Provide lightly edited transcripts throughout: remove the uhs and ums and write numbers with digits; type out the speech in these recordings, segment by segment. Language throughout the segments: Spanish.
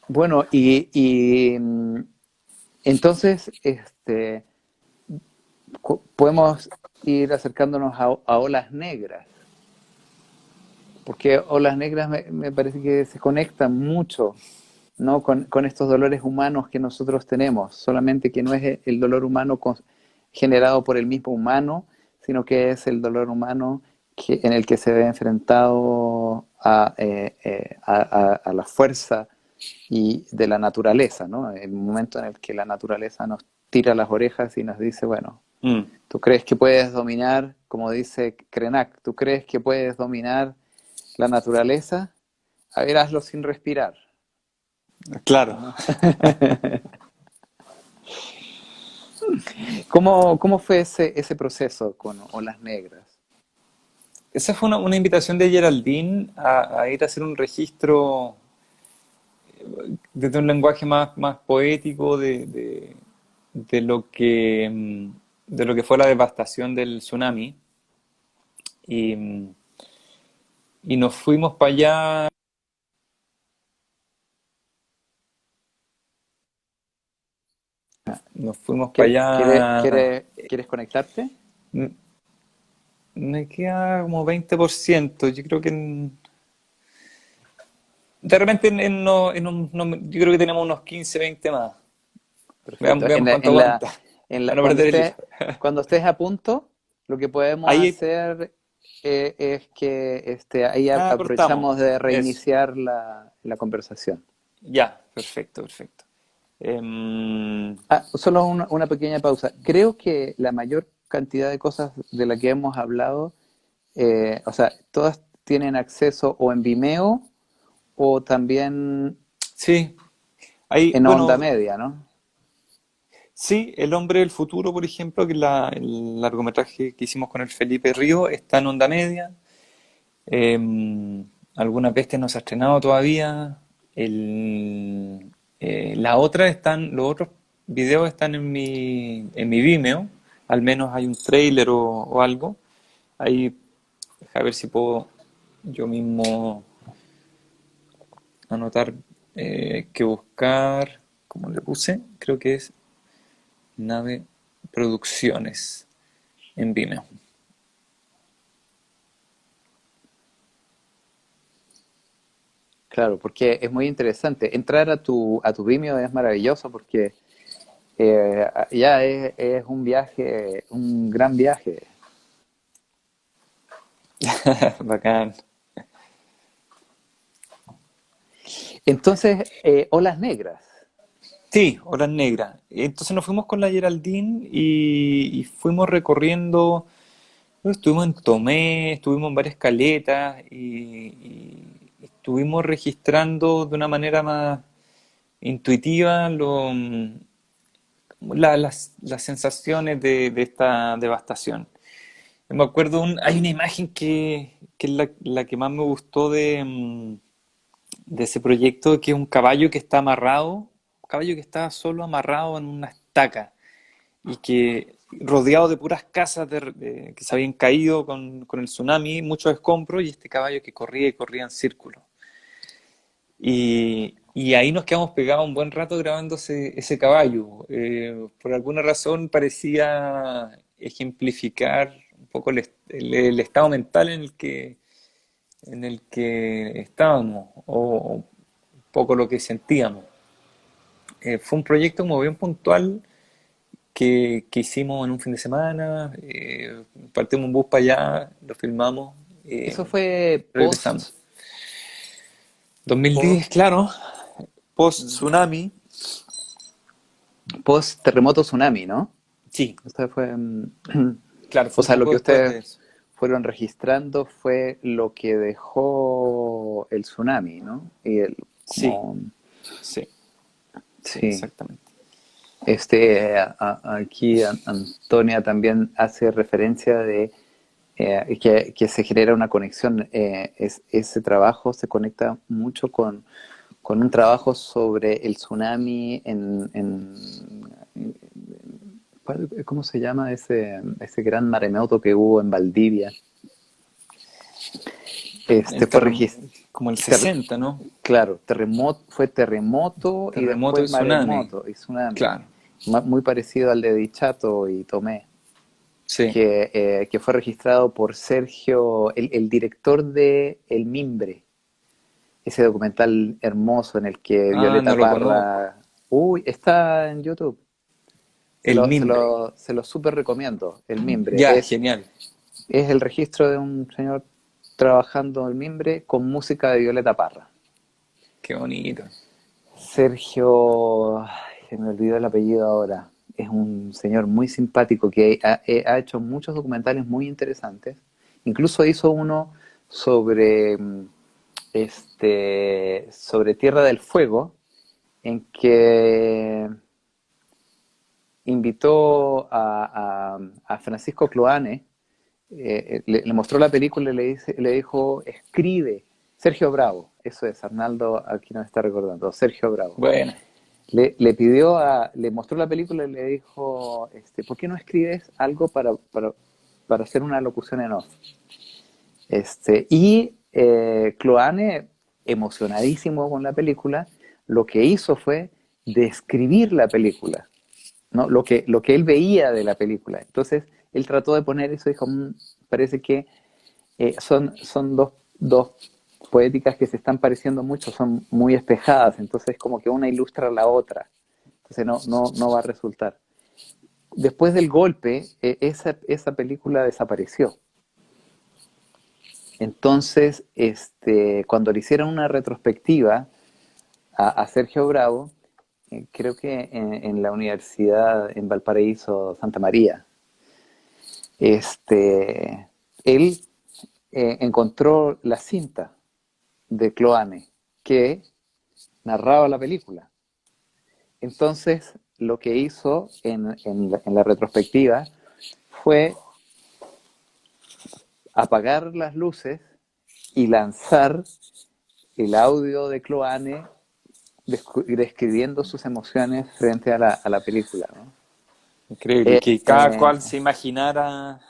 Bueno, entonces podemos ir acercándonos a olas negras, porque olas negras me parece que se conectan mucho, ¿no? Con estos dolores humanos que nosotros tenemos, solamente que no es el dolor humano generado por el mismo humano, sino que es el dolor humano en el que se ve enfrentado a la fuerza y de la naturaleza, ¿no? El momento en el que la naturaleza nos tira las orejas y nos dice, bueno, Mm, ¿tú crees que puedes dominar, como dice Krenak, tú crees que puedes dominar la naturaleza? A ver, hazlo sin respirar, claro. ¿no? ¿Cómo fue ese proceso con Olas Negras? Esa fue una invitación de Geraldine a ir a hacer un registro desde un lenguaje más poético de lo de lo que fue la devastación del tsunami. Y, y nos fuimos para allá, nos fuimos para allá. ¿Quieres conectarte? M- Me queda como 20%. Yo creo que de repente yo creo que tenemos unos 15 20 más. Perfecto. Veamos cuánto aguanta. Para no perder el hilo. Cuando estés a punto, lo que podemos Ahí, hacer es que ahí cortamos. aprovechamos de Eso. reiniciar la conversación. Ya, perfecto, perfecto. Em, Solo una pequeña pausa. Creo que la mayor cantidad de cosas de las que hemos hablado, o sea, todas tienen acceso o en Vimeo o también sí, ahí, en onda bueno, media, ¿no? sí, El hombre del futuro, por ejemplo, que es el largometraje que hicimos con el Felipe Río, está en onda media. Algunas bestias no se ha estrenado todavía. La otra los otros videos están en mi Vimeo. Al menos hay un trailer o algo. Ahí, a ver si puedo yo mismo anotar que buscar, como le puse, creo que es Nave Producciones en Vimeo. Claro, porque es muy interesante. Entrar a tu Vimeo es maravilloso porque ya es un viaje, un gran viaje. Bacán. Entonces, Olas Negras. Sí, Horas Negras. Entonces nos fuimos con la Geraldine y fuimos recorriendo, bueno, estuvimos en Tomé, estuvimos en varias caletas y estuvimos registrando de una manera más intuitiva las sensaciones de esta devastación. Me acuerdo, hay una imagen que es la que más me gustó de ese proyecto, que es un caballo que está amarrado, un caballo que está solo amarrado en una estaca y que rodeado de puras casas que se habían caído con el tsunami, muchos escombros y este caballo que corría y corría en círculo. Y ahí nos quedamos pegados un buen rato grabando ese caballo. Por alguna razón parecía ejemplificar un poco el estado mental en el que estábamos o un poco lo que sentíamos. Fue un proyecto como bien puntual que hicimos en un fin de semana. Partimos un bus para allá, lo filmamos, Eso fue regresamos. 2010, post, claro, post-tsunami. post terremoto tsunami, ¿no? Sí, Esto fue, claro, o fue un sea, lo poco que después ustedes de eso. fueron registrando fue lo que dejó el tsunami, ¿no? Sí, Como, sí, sí, sí. exactamente. Aquí Antonia también hace referencia de que se genera una conexión. Ese trabajo se conecta mucho con un trabajo sobre el tsunami ¿cómo se llama ese gran maremoto que hubo en Valdivia? Este fue como el ter- 60, ¿no? claro, fue terremoto y Terremoto y después tsunami. maremoto y tsunami. Claro, Muy parecido al de Dichato y Tomé, sí. que fue registrado por Sergio, el director de El Mimbre, ese documental hermoso en el que Ah, Violeta no lo conozco. Parra, uy, está en YouTube. El mimbre. Se lo súper recomiendo. El Mimbre Ya, genial. es el registro de un señor trabajando el mimbre con música de Violeta Parra. Qué bonito. Sergio, ay, se me olvidó el apellido ahora. Es un señor muy simpático que ha hecho muchos documentales muy interesantes. Incluso hizo uno sobre, sobre Tierra del Fuego, en que invitó a Francisco Cloane, le mostró la película y le dijo, escribe, Sergio Bravo, eso es, Arnaldo aquí nos está recordando, Sergio Bravo. Bueno, Le mostró la película y le dijo, ¿por qué no escribes algo para hacer una locución en off? Cloane, emocionadísimo con la película, lo que hizo fue describir la película, ¿no? Lo que él veía de la película. Entonces, él trató de poner eso y dijo, parece que son dos poéticas que se están pareciendo mucho, son muy espejadas, entonces como que una ilustra a la otra. Entonces no va a resultar. Después del golpe, esa película desapareció. Entonces, cuando le hicieron una retrospectiva a Sergio Bravo, creo que en la universidad en Valparaíso, Santa María, este, él encontró la cinta de Cloane que narraba la película. Entonces, lo que hizo en la retrospectiva fue apagar las luces y lanzar el audio de Cloane describiendo sus emociones frente a la película, ¿no? increíble. Y Eh, que eh, cada cual se imaginara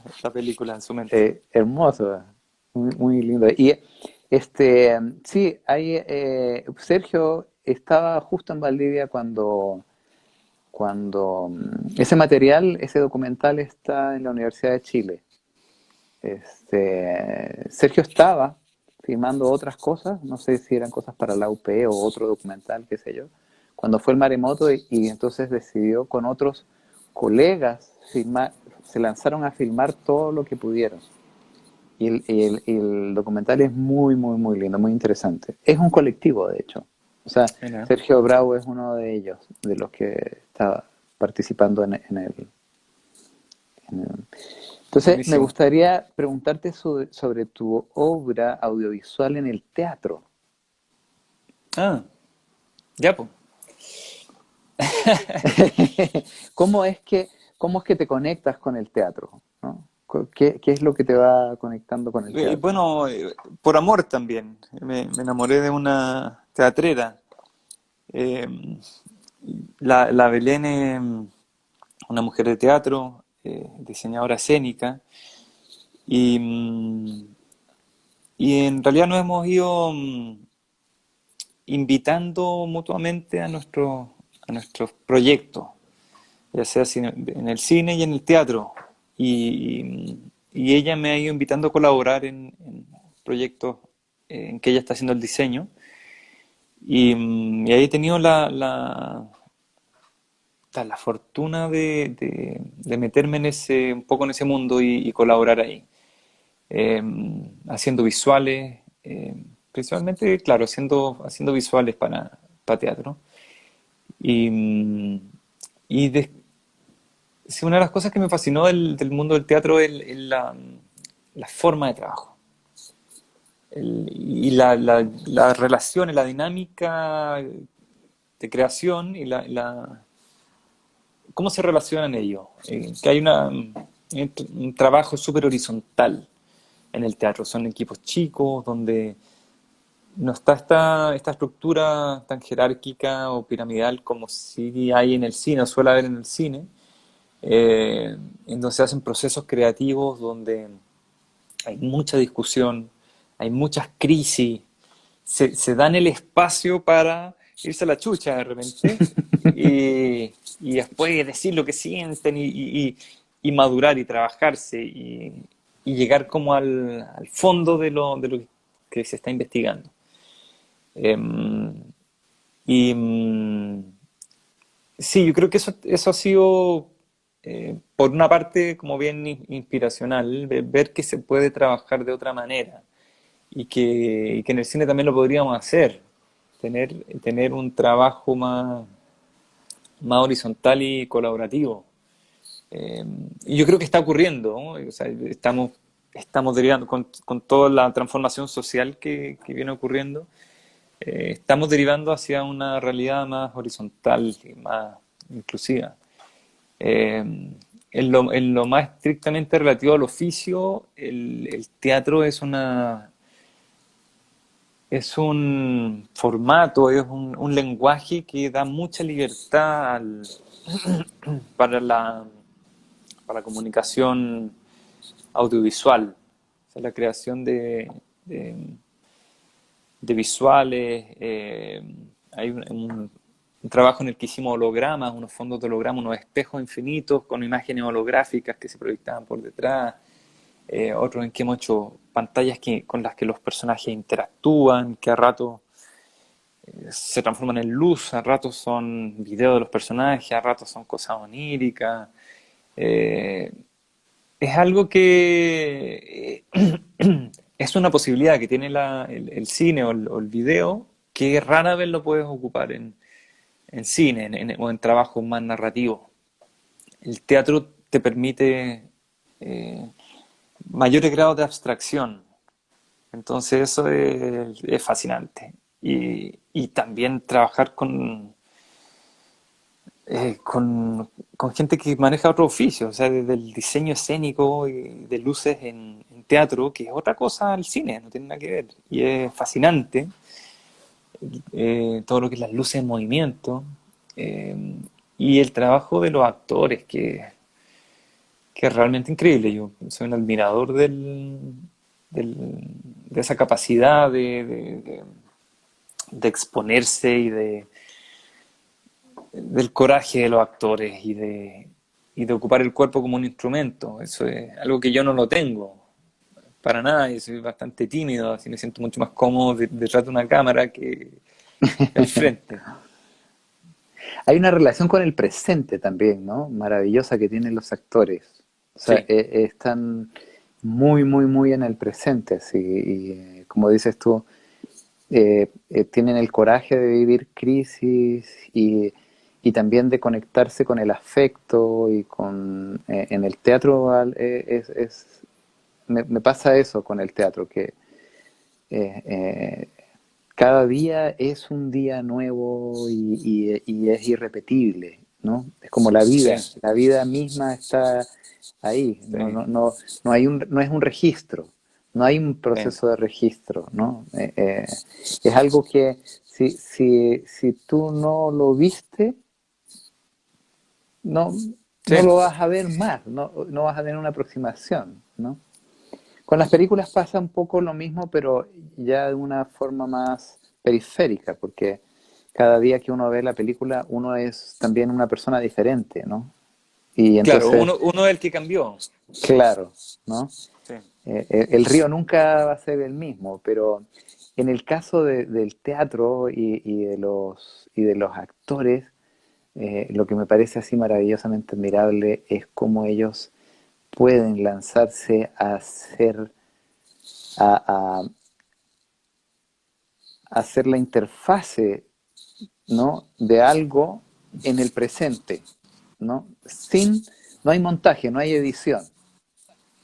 esta película en su mente. Hermoso, muy lindo. Y sí, Sergio estaba justo en Valdivia cuando ese material, ese documental está en la Universidad de Chile. Sergio estaba filmando otras cosas, no sé si eran cosas para la UP o otro documental, qué sé yo, cuando fue el maremoto y entonces decidió con otros colegas filmar, se lanzaron a filmar todo lo que pudieron. Y el documental es muy lindo, muy interesante. Es un colectivo, de hecho. O sea, Mira, Sergio Bravo es uno de ellos, de los que está participando en el- Entonces, me buenísimo. gustaría preguntarte sobre tu obra audiovisual en el teatro. Ah, ya, pues. ¿Cómo es cómo es que te conectas con el teatro? ¿No? ¿Qué es lo que te va conectando con el teatro? Bueno, por amor también. Me enamoré de una teatrera. Eh, la Belén es una mujer de teatro, diseñadora escénica, y, y en realidad nos hemos ido invitando mutuamente a nuestros proyectos, ya sea en el cine y en el teatro. Y ella me ha ido invitando a colaborar en proyectos en que ella está haciendo el diseño. Y ahí he tenido la fortuna de meterme un poco en ese mundo y colaborar ahí. Eh, Haciendo visuales, principalmente, claro, haciendo visuales para teatro. Y, mm, y sí, una de las cosas que me fascinó del mundo del teatro es la forma de trabajo. Y la relación, la dinámica de creación y cómo se relacionan ellos. Que hay un trabajo súper horizontal en el teatro. Son equipos chicos donde no está esta estructura tan jerárquica o piramidal como si hay en el cine o suele haber en el cine, en donde se hacen procesos creativos donde hay mucha discusión, hay muchas crisis, se dan el espacio para irse a la chucha de repente y después decir lo que sienten y madurar y trabajarse y llegar como al fondo de lo que se está investigando. Em, y sí, yo creo que eso ha sido, por una parte, como bien inspiracional, ver que se puede trabajar de otra manera y que en el cine también lo podríamos hacer, tener un trabajo más horizontal y colaborativo. Eh, y yo creo que está ocurriendo, ¿no? O sea, estamos derivando con toda la transformación social que viene ocurriendo, estamos derivando hacia una realidad más horizontal y más inclusiva. Eh, en lo más estrictamente relativo al oficio, el teatro es un formato, es un lenguaje que da mucha libertad para para la comunicación audiovisual, o sea, la creación de, de visuales. Hay un trabajo en el que hicimos hologramas, unos fondos de holograma, unos espejos infinitos con imágenes holográficas que se proyectaban por detrás. Otros en que hemos hecho pantallas con las que los personajes interactúan, que a ratos se transforman en luz, a ratos son videos de los personajes, a ratos son cosas oníricas. Eh, es algo que es una posibilidad que tiene el cine o el video que rara vez lo puedes ocupar en cine o en trabajos más narrativos. El teatro te permite eh, mayores grados de abstracción. Entonces eso es fascinante. Y también trabajar con gente que maneja otro oficio, o sea, desde el diseño escénico y de luces en teatro, que es otra cosa al cine, no tiene nada que ver. Y es fascinante, todo lo que es las luces en movimiento, eh, y el trabajo de los actores, que es realmente increíble. Yo soy un admirador de esa capacidad de exponerse del coraje de los actores y de ocupar el cuerpo como un instrumento. Eso es algo que yo no lo tengo para nada. Yo soy bastante tímido, así me siento mucho más cómodo detrás de una cámara que al frente. Hay una relación con el presente también, ¿no? Maravillosa que tienen los actores. O sea, Sí, están muy, muy, muy en el presente, así, y como dices tú, tienen el coraje de vivir crisis y también de conectarse con el afecto y en el teatro me pasa eso con el teatro, que eh, eh, cada día es un día nuevo y es irrepetible, ¿no? Es como sí, la vida misma está ahí, sí, no es un registro, no hay un sí, proceso de registro, ¿no? Es algo que si tú no lo viste, no, sí. no lo vas a ver más, no vas a tener una aproximación, ¿no? Con las películas pasa un poco lo mismo, pero ya de una forma más periférica, porque cada día que uno ve la película, uno es también una persona diferente, ¿no? Y Claro, entonces, uno es el que cambió. claro, ¿no? Sí, El río nunca va a ser el mismo, pero en el caso del teatro y de los actores, lo que me parece así maravillosamente admirable es cómo ellos pueden lanzarse a hacer a, hacer la interfase, ¿no? De algo en el presente, ¿no? No hay montaje, no hay edición,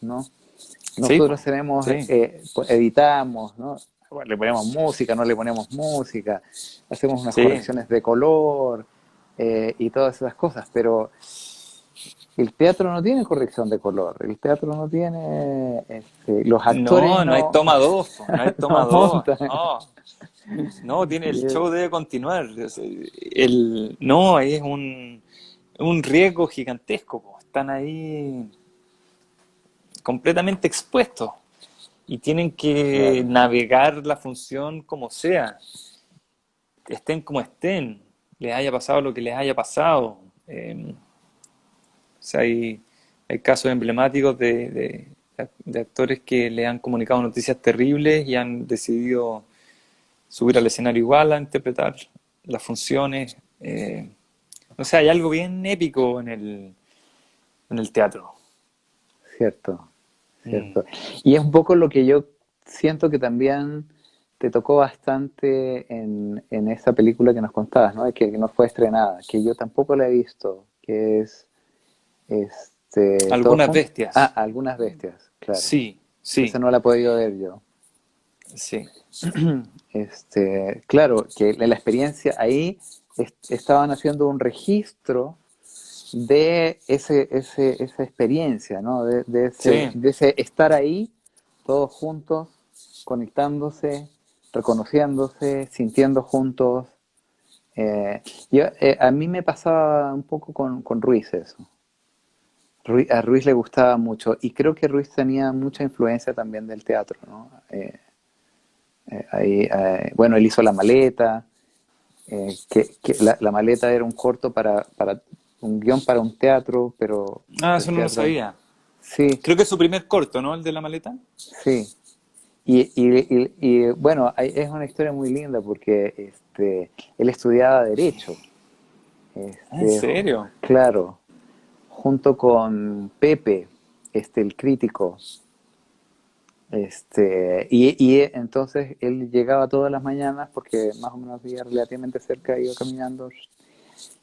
¿no? sí, po, Nosotros tenemos, sí, pues, editamos, ¿no? Bueno, le ponemos música, no le ponemos música, hacemos unas sí. correcciones de color y todas esas cosas, pero el teatro no tiene corrección de color, el teatro no tiene, los actores No, no hay toma dos, po, no hay toma no dos, montan. no. No, el Y show debe continuar. No, es un riesgo gigantesco, po. Están ahí completamente expuestos. y tienen que claro, navegar la función como sea, estén como estén, les haya pasado lo que les haya pasado. O sea, hay casos emblemáticos de actores que le han comunicado noticias terribles y han decidido subir al escenario igual a interpretar las funciones. O sea, hay algo bien épico en el teatro. cierto, Mm. cierto. Y es un poco lo que yo siento que también te tocó bastante en esa película que nos contabas, ¿no? Que no fue estrenada, que yo tampoco la he visto, que es Todos Algunas juntos. Ah, bestias. Algunas bestias, claro. Sí, Esa sí, no la he podido ver yo. sí, Claro, que la experiencia ahí estaban haciendo un registro de esa experiencia, ¿no? sí. De ese estar ahí, todos juntos, conectándose, reconociéndose, sintiendo juntos. A mí me pasaba un poco con Ruiz eso. A Ruiz le gustaba mucho y creo que Ruiz tenía mucha influencia también del teatro, ¿no? Bueno, él hizo La Maleta, que la maleta era un corto para un guión para un teatro, pero Ah, el eso no lo teatro, sabía. sí, Creo que es su primer corto, ¿no? El de la maleta. sí. Bueno, es una historia muy linda porque él estudiaba Derecho, Ah, ¿en este, serio? claro, junto con Pepe, el crítico. Entonces él llegaba todas las mañanas porque más o menos vivía relativamente cerca, iba caminando,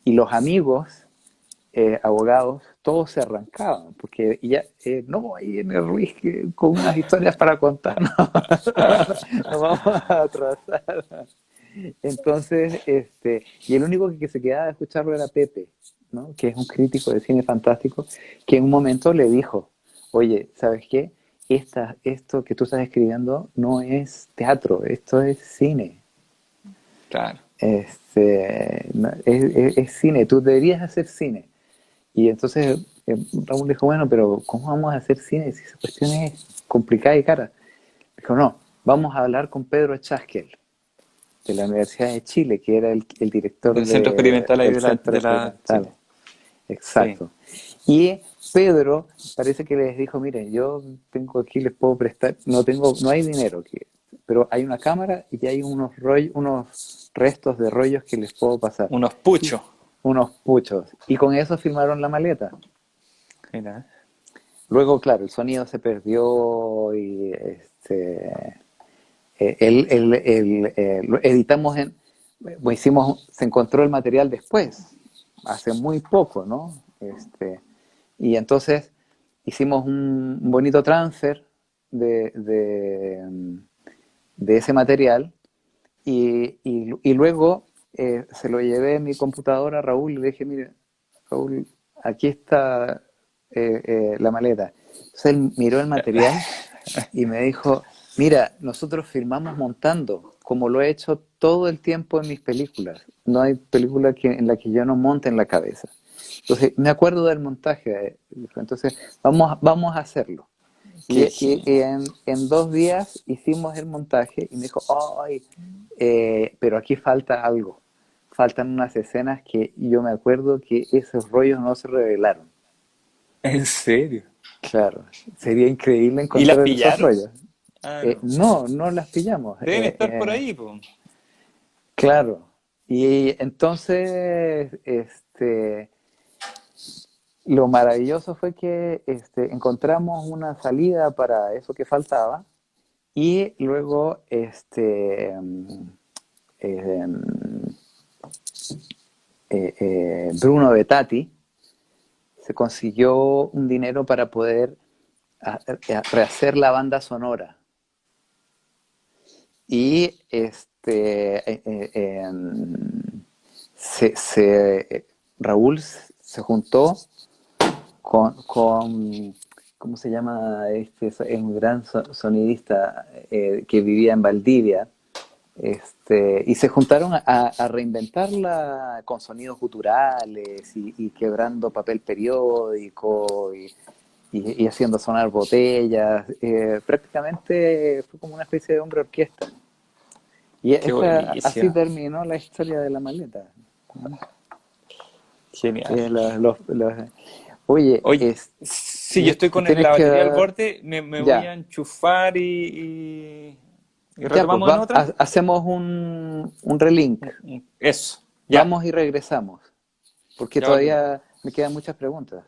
y los amigos abogados, todos se arrancaban, porque ya, no, ahí viene Ruiz con unas historias para contar, no, nos vamos a atrasar. Entonces, y el único que se quedaba a escucharlo era Pepe, ¿no? Que es un crítico de cine fantástico, que en un momento le dijo, oye, ¿sabes qué? Esto que tú estás escribiendo no es teatro, esto es cine. Claro. No, es cine, tú deberías hacer cine. Y entonces Raúl dijo, bueno, pero ¿cómo vamos a hacer cine si esa cuestión es complicada y cara? Dijo, no, vamos a hablar con Pedro Chaskel, de la Universidad de Chile, que era el director Del centro experimental ahí del Centro de la, sí, Experimental. sí. Exacto. Y Pedro parece que les dijo, miren, yo tengo aquí, les puedo prestar, no hay dinero, pero hay una cámara y hay unos restos de rollos que les puedo pasar, Unos puchos. unos puchos. Y con eso filmaron La Maleta. Mira. Luego, claro, el sonido se perdió y lo editamos bueno, se encontró el material después, hace muy poco, ¿no? Y entonces hicimos un bonito transfer de, de, de ese material y luego se lo llevé en mi computadora a Raúl y le dije, mire, Raúl, aquí está la maleta. Entonces él miró el material y me dijo, mira, nosotros filmamos montando, como lo he hecho todo el tiempo en mis películas. No hay película en la que yo no monte en la cabeza. Entonces, me acuerdo del montaje. Dijo, entonces, vamos a hacerlo. Qué Y genio. en 2 días hicimos el montaje y me dijo, ay, pero aquí falta algo. Faltan unas escenas que yo me acuerdo que esos rollos no se revelaron. ¿En serio? Claro, sería increíble ¿Y las encontrar esos pillaron? rollos. Ah, no. No, no las pillamos. Deben estar por ahí, po. Claro. Y entonces, lo maravilloso fue que encontramos una salida para eso que faltaba y luego eh, Bruno Betati se consiguió un dinero para poder rehacer la banda sonora. Y Raúl se juntó con ¿cómo se llama? Es un gran sonidista que vivía en Valdivia. Y se juntaron a reinventarla con sonidos guturales y quebrando papel periódico y haciendo sonar botellas. Prácticamente fue como una especie de hombre orquesta. Y Qué así buenísimo. terminó la historia de la maleta. ¿No? Genial. Oye, Oye, si yo estoy tú con tienes la que... batería al borde, me voy a Ya, enchufar y ya, pues retomamos en otra. hacemos un relink. Eso, ya, Vamos y regresamos, porque ya volvemos. todavía me quedan muchas preguntas.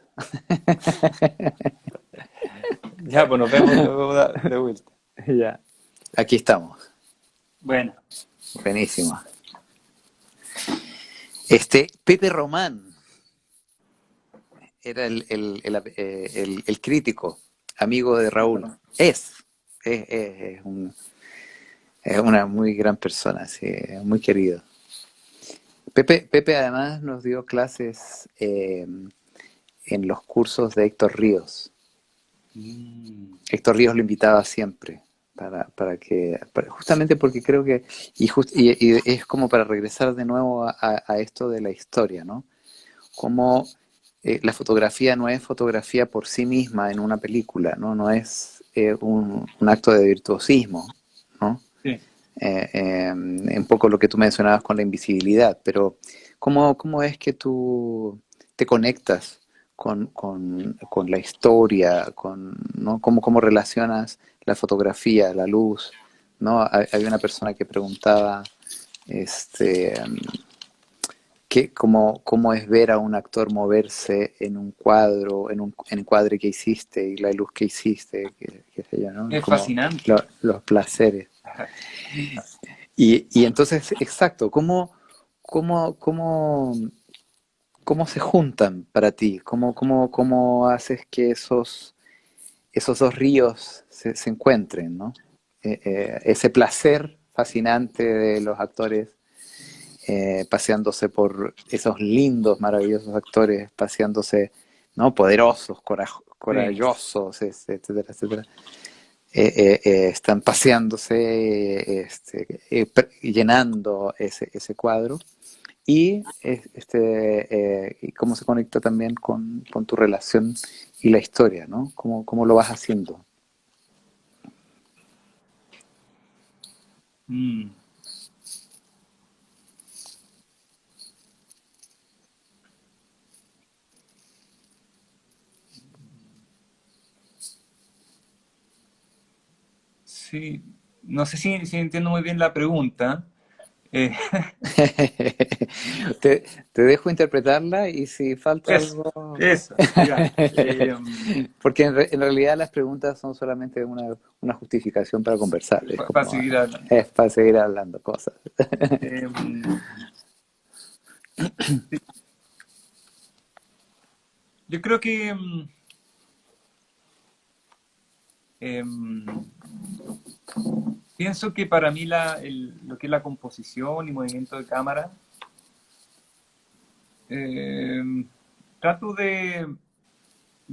Ya, pues nos vemos luego de vuelta. Ya. Aquí estamos. Bueno, Buenísimo. Pepe Román era el crítico, amigo de Raúl. Es una muy gran persona, sí, muy querido. Pepe además nos dio clases en los cursos de Héctor Ríos. Héctor Ríos lo invitaba siempre justamente porque creo que y es como para regresar de nuevo a esto de la historia, ¿no? Como la fotografía no es fotografía por sí misma en una película, ¿no? No es un acto de virtuosismo, ¿no? sí. Un poco lo que tú mencionabas con la invisibilidad, pero ¿cómo es que tú te conectas con la historia, ¿no? ¿Cómo relacionas la fotografía, la luz? ¿No? Hay una persona que preguntaba este, cómo es ver a un actor moverse en un cuadro, en un cuadre que hiciste y la luz que hiciste, qué sé yo, ¿no? Es Como fascinante. los placeres. Y entonces, exacto, cómo, cómo, cómo se juntan para ti? ¿Cómo haces que esos dos ríos se encuentren, ¿no? Ese placer fascinante de los actores paseándose por esos lindos, maravillosos actores, paseándose, ¿no? Poderosos, Sí. corajosos, etcétera, etcétera. Están paseándose, llenando ese cuadro y cómo se conecta también con tu relación y la historia, ¿no? ¿Cómo lo vas haciendo? Mm. Sí, no sé si entiendo muy bien la pregunta. Eh, Te dejo interpretarla y si falta eso, algo... eso, ya. Porque en realidad las preguntas son solamente una justificación para conversar, Para seguir hablando. es para seguir hablando cosas. Em, sí, yo creo que em, pienso que para mí lo que es la composición y movimiento de cámara, em, trato de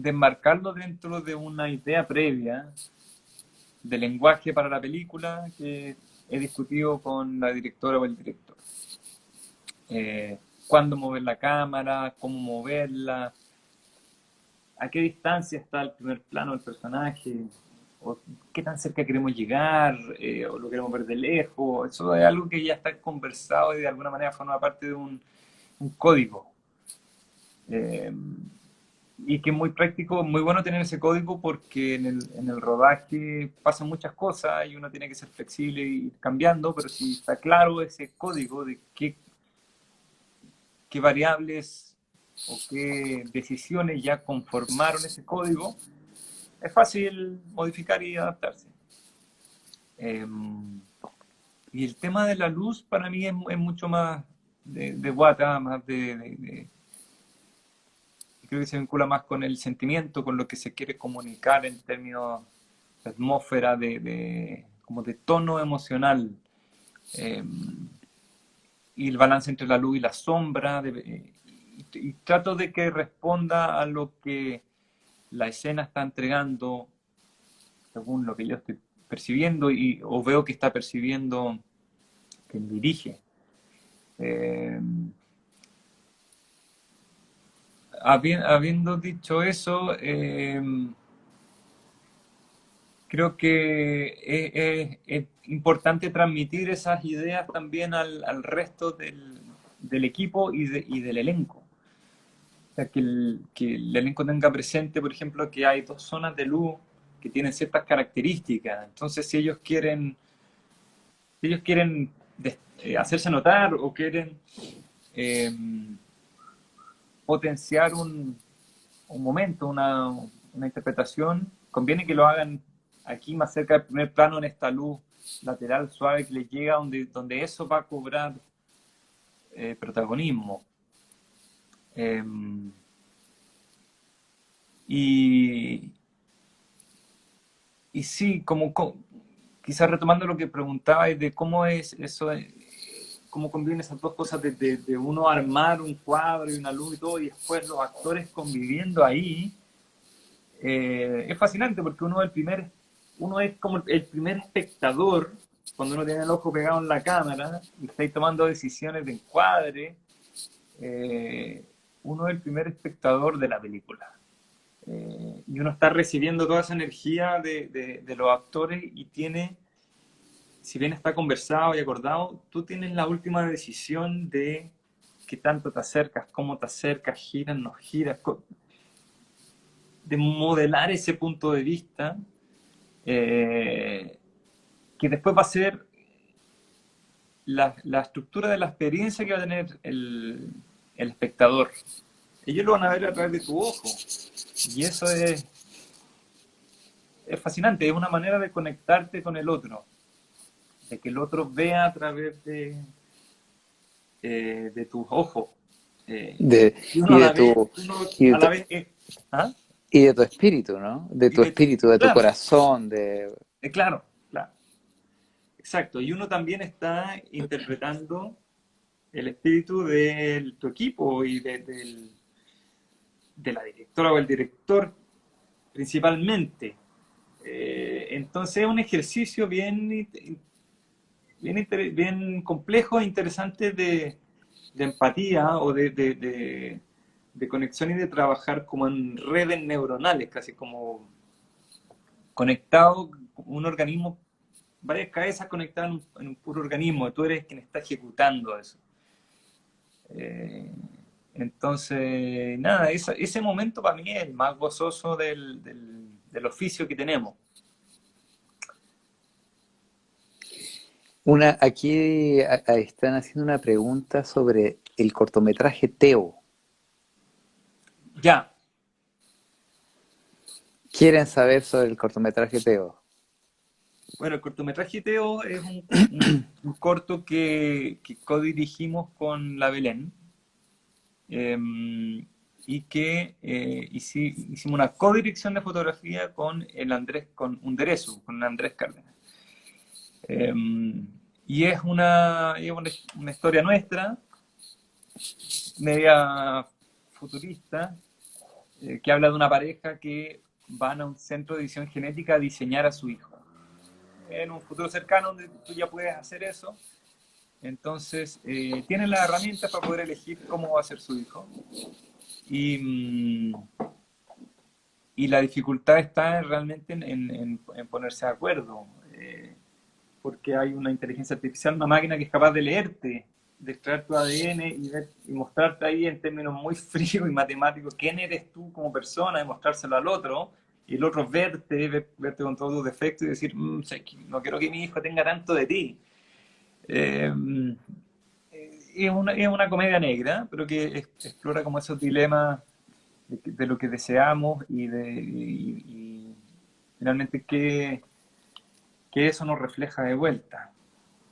enmarcarlo dentro de una idea previa de lenguaje para la película que he discutido con la directora o el director. Cuándo mover la cámara, cómo moverla, a qué distancia está el primer plano del personaje, o qué tan cerca queremos llegar, o lo queremos ver de lejos. Eso es algo que ya está conversado y de alguna manera forma parte de un código. Eh, y que es muy práctico, muy bueno tener ese código porque en el rodaje pasan muchas cosas y uno tiene que ser flexible y ir cambiando, pero si está claro ese código de qué variables o qué decisiones ya conformaron ese código, es fácil modificar y adaptarse. Eh, y el tema de la luz para mí es mucho más de guata, más creo que se vincula más con el sentimiento, con lo que se quiere comunicar en términos de atmósfera, como de tono emocional. Eh, y el balance entre la luz y la sombra. Y trato de que responda a lo que la escena está entregando según lo que yo estoy percibiendo o veo que está percibiendo quien dirige. Eh, Habiendo dicho eso, creo que es importante transmitir esas ideas también al resto del equipo y del elenco. O sea, que el elenco tenga presente, por ejemplo, que hay dos zonas de luz que tienen ciertas características. Entonces, si ellos quieren hacerse notar o quieren eh, potenciar un momento, una interpretación, conviene que lo hagan aquí más cerca del primer plano, en esta luz lateral suave que les llega, donde eso va a cobrar protagonismo. Eh, y, y sí, quizás retomando lo que preguntabais de cómo es eso, cómo conviven esas dos cosas de uno armar un cuadro y una luz y todo, y después los actores conviviendo ahí. Es fascinante porque uno es como el primer espectador cuando uno tiene el ojo pegado en la cámara y está tomando decisiones de encuadre. eh, Uno es el primer espectador de la película. Y uno está recibiendo toda esa energía de los actores y si bien está conversado y acordado, tú tienes la última decisión de qué tanto te acercas, cómo te acercas, giras, no giras, de modelar ese punto de vista, eh, que después va a ser la estructura de la experiencia que va a tener el espectador. Ellos lo van a ver a través de tu ojo. Y eso es fascinante, es una manera de conectarte con el otro, de que el otro vea a través de tus ojos. Eh, De, y uno y a de la vez, tu, uno y de a la tu, vez ¿ah? y de tu espíritu, ¿no? De Y tu espíritu, de tu claro, corazón, de... claro, claro, exacto. Y uno también está interpretando el espíritu de tu equipo y de la directora o el director principalmente. Entonces es un ejercicio bien complejo e interesante de empatía o de conexión y de trabajar como en redes neuronales, casi como conectado, un organismo, varias cabezas conectadas en un puro organismo, tú eres quien está ejecutando eso. Eh, entonces, nada, ese momento para mí es el más gozoso del oficio que tenemos. Aquí están haciendo una pregunta sobre el cortometraje Teo. Ya, Quieren saber sobre el cortometraje Teo. bueno, el cortometraje Teo es un corto que co-dirigimos con la Belén, eh, y que hicimos una codirección de fotografía con el Andrés, con Underesu, con Andrés Cárdenas. Eh, y es una historia nuestra, media futurista, que habla de una pareja que van a un centro de edición genética a diseñar a su hijo. En un futuro cercano donde tú ya puedes hacer eso, entonces tienen las herramientas para poder elegir cómo va a ser su hijo. Y, y la dificultad está realmente en ponerse de acuerdo, porque hay una inteligencia artificial, una máquina que es capaz de leerte, de extraer tu ADN y mostrarte ahí en términos muy fríos y matemáticos quién eres tú como persona, y mostrárselo al otro, y el otro verte con todos tus defectos y decir, sé que no quiero que mi hijo tenga tanto de ti. Eh, es una comedia negra, pero que explora como esos dilemas de lo que deseamos y finalmente que eso nos refleja de vuelta.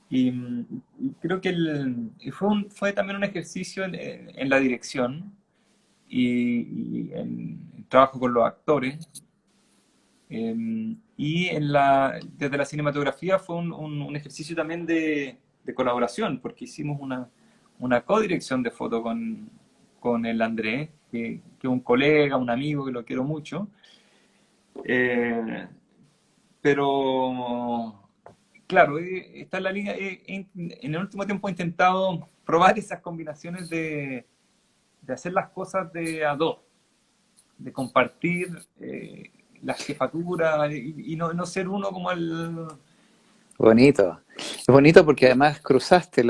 Y creo que fue también un ejercicio en la dirección y en el trabajo con los actores. Y desde la cinematografía fue un ejercicio también de colaboración, porque hicimos una codirección de foto con el Andrés, que es un colega, un amigo que lo quiero mucho. Eh, pero, claro, está en la línea. En el último tiempo he intentado probar esas combinaciones de hacer las cosas de a dos. de compartir la jefatura y no ser uno como el... Bonito. Es bonito porque además cruzaste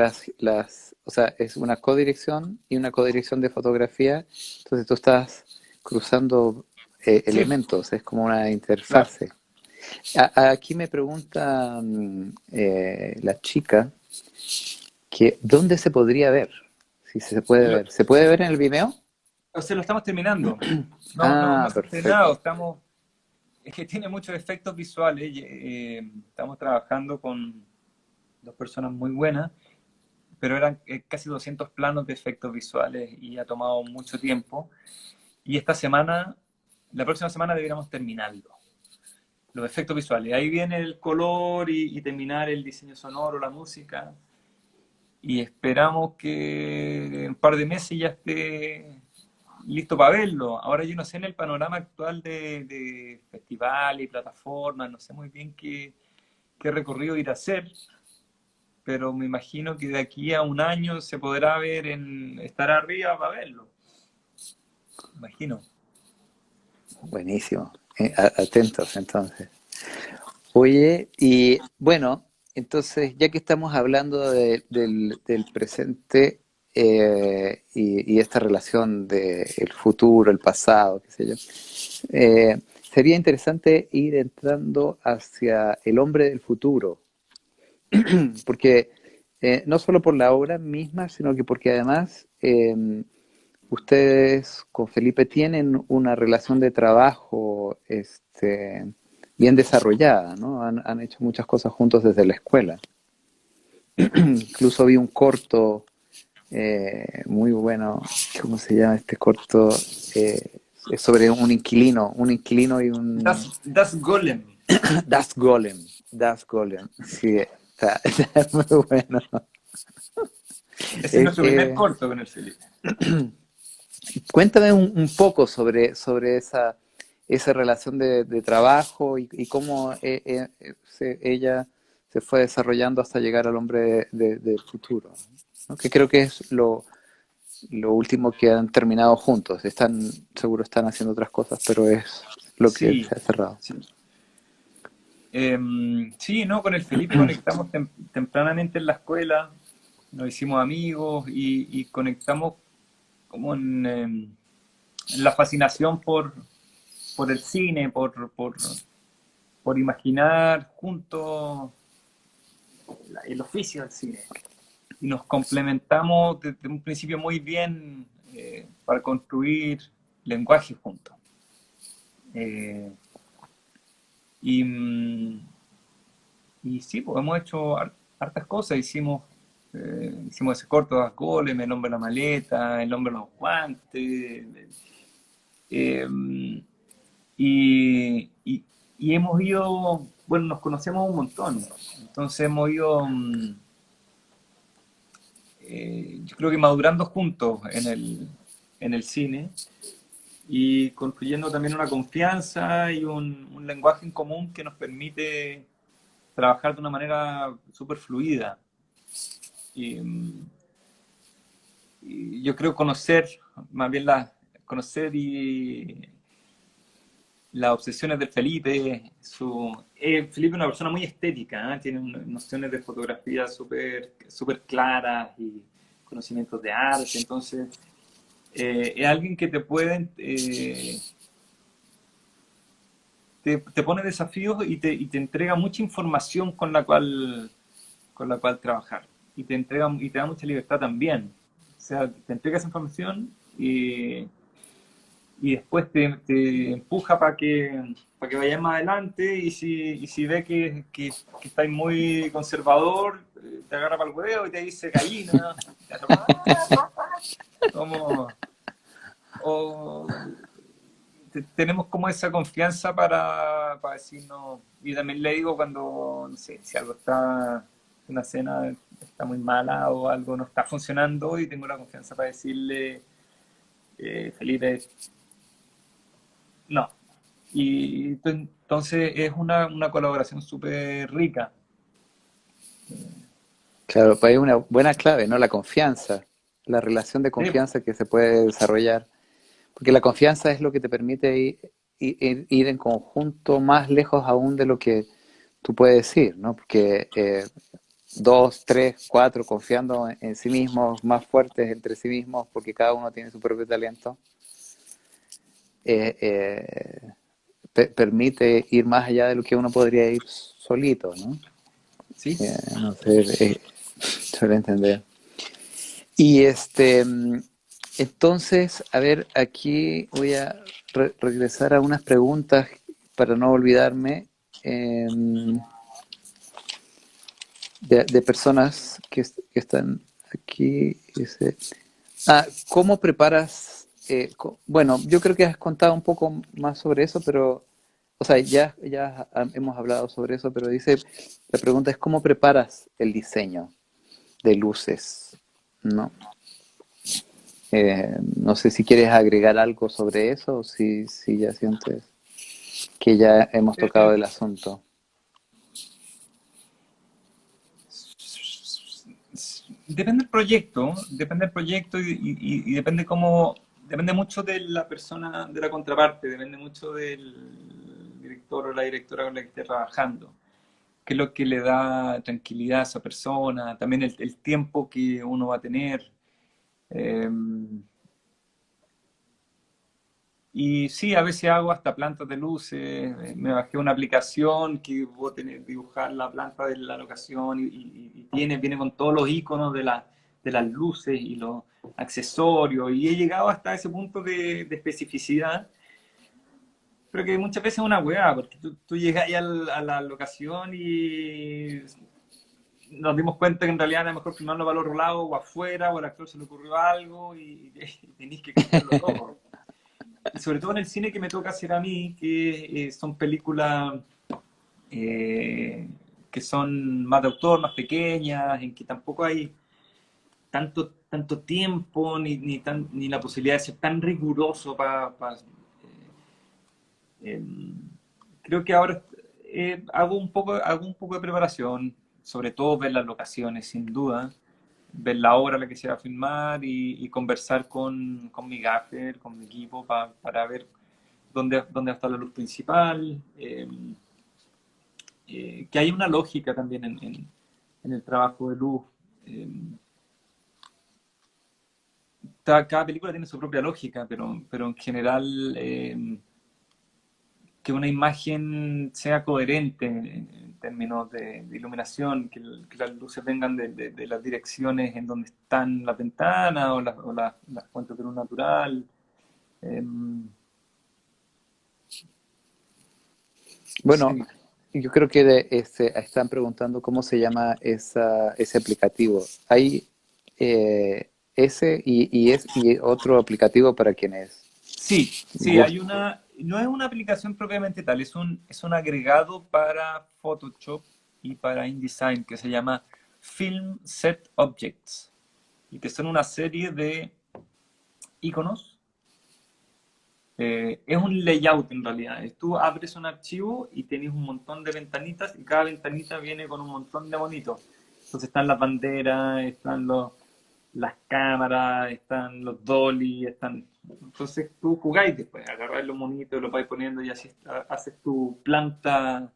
o sea, es una codirección y una codirección de fotografía, entonces tú estás cruzando Sí, elementos, es como una claro. interfase. Aquí me pregunta la chica que ¿dónde se podría ver? Si se puede Lo- ver. ¿Se puede ver en el Vimeo? o sea, lo estamos terminando. No Ah, se ha terminado. perfecto. Es que tiene muchos efectos visuales. Estamos trabajando con dos personas muy buenas, pero eran casi 200 planos de efectos visuales y ha tomado mucho tiempo. Y la próxima semana deberíamos terminarlo. Los efectos visuales. Ahí viene el color y terminar el diseño sonoro, la música. Y esperamos que en un par de meses ya esté listo para verlo. Ahora yo no sé en el panorama actual de festival y plataformas, no sé muy bien qué recorrido ir a hacer, pero me imagino que de aquí a un año se podrá ver estar arriba para verlo. Imagino. Buenísimo. Atentos entonces. Oye, y bueno, entonces ya que estamos hablando del presente y esta relación del futuro, el pasado, qué sé yo, sería interesante ir entrando hacia el hombre del futuro, porque no solo por la obra misma, sino que porque además ustedes con Felipe tienen una relación de trabajo bien desarrollada, ¿no? Han hecho muchas cosas juntos desde la escuela. Incluso vi un corto muy bueno, ¿cómo se llama este corto? Es sobre un inquilino y un Das Golem. Das Golem, Das Golem, sí, está muy bueno. Ese es Eh, nuestro primer eh, corto con el Felipe. Cuéntame un poco sobre esa relación de trabajo y cómo ella se fue desarrollando hasta llegar al hombre del futuro, ¿no? Que creo que es lo último que han terminado juntos. Seguro están haciendo otras cosas, pero es lo que Sí, se ha cerrado. sí. Sí, no, con el Felipe conectamos tempranamente en la escuela, nos hicimos amigos y conectamos como en la fascinación por el cine, por imaginar juntos el oficio del cine. Y nos complementamos desde un principio muy bien para construir lenguaje juntos. Eh, y, y sí, pues hemos hecho hartas cosas. Hicimos ese corto, Das Golem, El hombre de la maleta, El hombre de los guantes. eh, y hemos ido, bueno, nos conocemos un montón. Entonces hemos ido, yo creo que madurando juntos en el cine y construyendo también una confianza y un lenguaje en común que nos permite trabajar de una manera súper fluida. Y, y yo creo conocer, más bien conocer las obsesiones de Felipe. Felipe es una persona muy estética, ¿eh? Tiene nociones de fotografía súper claras y conocimientos de arte. Entonces, es alguien que te pone desafíos y te entrega mucha información con la cual trabajar. Y te da mucha libertad también. O sea, te entrega esa información y después te empuja para que vayas más adelante y si ve que estáis muy conservador, te agarra para el huevo y te dice gallina. Como, o tenemos como esa confianza para decirnos, y también le digo cuando, no sé, si algo una cena está muy mala o algo no está funcionando y tengo la confianza para decirle, Felipe, no. Y entonces es una colaboración súper rica. Claro, pues hay una buena clave, ¿no? La confianza, la relación de Sí, confianza que se puede desarrollar. porque la confianza es lo que te permite ir en conjunto más lejos aún de lo que tú puedes ir, ¿no? Porque dos, tres, cuatro confiando en sí mismos, más fuertes entre sí mismos, porque cada uno tiene su propio talento, eh, eh, permite ir más allá de lo que uno podría ir solito, ¿no? Sí. No sé, suele entender. Y entonces, a ver, aquí voy a regresar a unas preguntas para no olvidarme, eh, de personas que están aquí. Dice, ¿cómo preparas? Bueno, yo creo que has contado un poco más sobre eso, pero, o sea, ya hemos hablado sobre eso, pero dice, la pregunta es, ¿cómo preparas el diseño de luces? ¿No? No sé si quieres agregar algo sobre eso o si ya sientes que ya hemos tocado Eh, el asunto. depende del proyecto y depende cómo, depende mucho de la persona, de la contraparte, depende mucho del director o la directora con la que esté trabajando, qué es lo que le da tranquilidad a esa persona, también el tiempo que uno va a tener. eh, y sí, a veces hago hasta plantas de luces. Me bajé una aplicación que voy a tener dibujar la planta de la locación y viene con todos los iconos de las luces y los accesorios. Y he llegado hasta ese punto de especificidad, pero que muchas veces es una weá, porque tú llegas ahí a la locación y nos dimos cuenta que en realidad era mejor filmarlo para el otro lado o afuera, o al actor se le ocurrió algo y tenéis que cambiarlo todo. Y sobre todo en el cine que me toca hacer a mí, que son películas eh, que son más de autor, más pequeñas, en que tampoco hay tanto tiempo ni la posibilidad de ser tan riguroso eh, creo que ahora hago un poco de preparación, sobre todo ver las locaciones, sin duda, ver la obra a la que se va a filmar y conversar con mi gaffer, con mi equipo, para ver dónde va a estar la luz principal, que hay una lógica también en el trabajo de luz. Eh, cada película tiene su propia lógica, pero en general que una imagen sea coherente en términos de iluminación, que las luces vengan de las direcciones en donde están las ventanas o las fuentes de luz natural. Eh, Bueno, sí, yo creo que están preguntando cómo se llama ese aplicativo. Hay ese y otro aplicativo para quienes sí, hay gusten. una, no es una aplicación propiamente tal, es un agregado para Photoshop y para InDesign que se llama Film Set Objects y que son una serie de iconos. Es un layout en realidad. Tú abres un archivo y tienes un montón de ventanitas y cada ventanita viene con un montón de monitos. Entonces están las banderas, las cámaras, están los dolly, están... Entonces tú jugáis después, agarráis los monitos, los vais poniendo y así haces tu planta,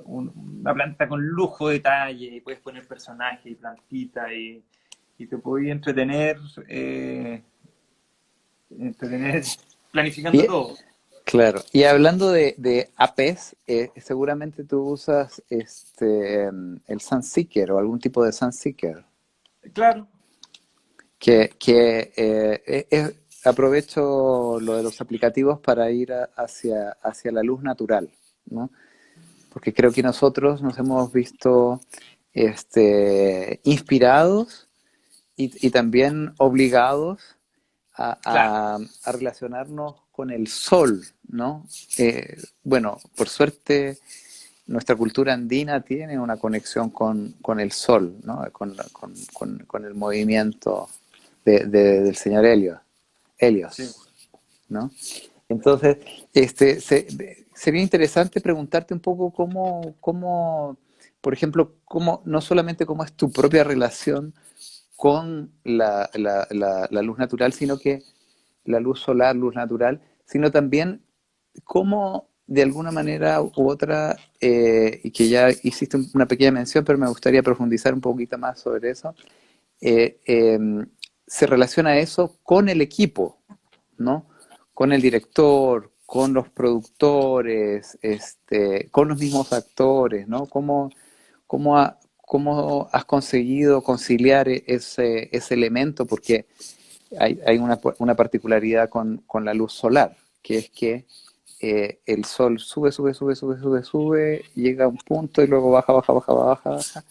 una planta con lujo de detalle y puedes poner personajes y plantitas y te podéis entretener planificando Y, todo. claro, y hablando de APs, seguramente tú usas el Sunseeker o algún tipo de Sunseeker, Claro, aprovecho lo de los aplicativos para ir hacia la luz natural, ¿no? Porque creo que nosotros nos hemos visto inspirados y también obligados a, claro. a relacionarnos con el sol, ¿no? Bueno, por suerte nuestra cultura andina tiene una conexión con el sol, ¿no? Con el movimiento del señor Sí. Helios, ¿no? Entonces, sería interesante preguntarte un poco por ejemplo, no solamente cómo es tu propia relación con la luz natural, sino que la luz solar, luz natural, sino también cómo de alguna manera u otra, y que ya hiciste una pequeña mención, pero me gustaría profundizar un poquito más sobre eso, eh, eh, se relaciona eso con el equipo, ¿no? Con el director, con los productores, con los mismos actores, ¿no? ¿Cómo has conseguido conciliar ese elemento? Porque hay una particularidad con la luz solar, que es que el sol sube, sube, sube, sube, sube, sube, llega a un punto y luego baja, baja, baja, baja, baja.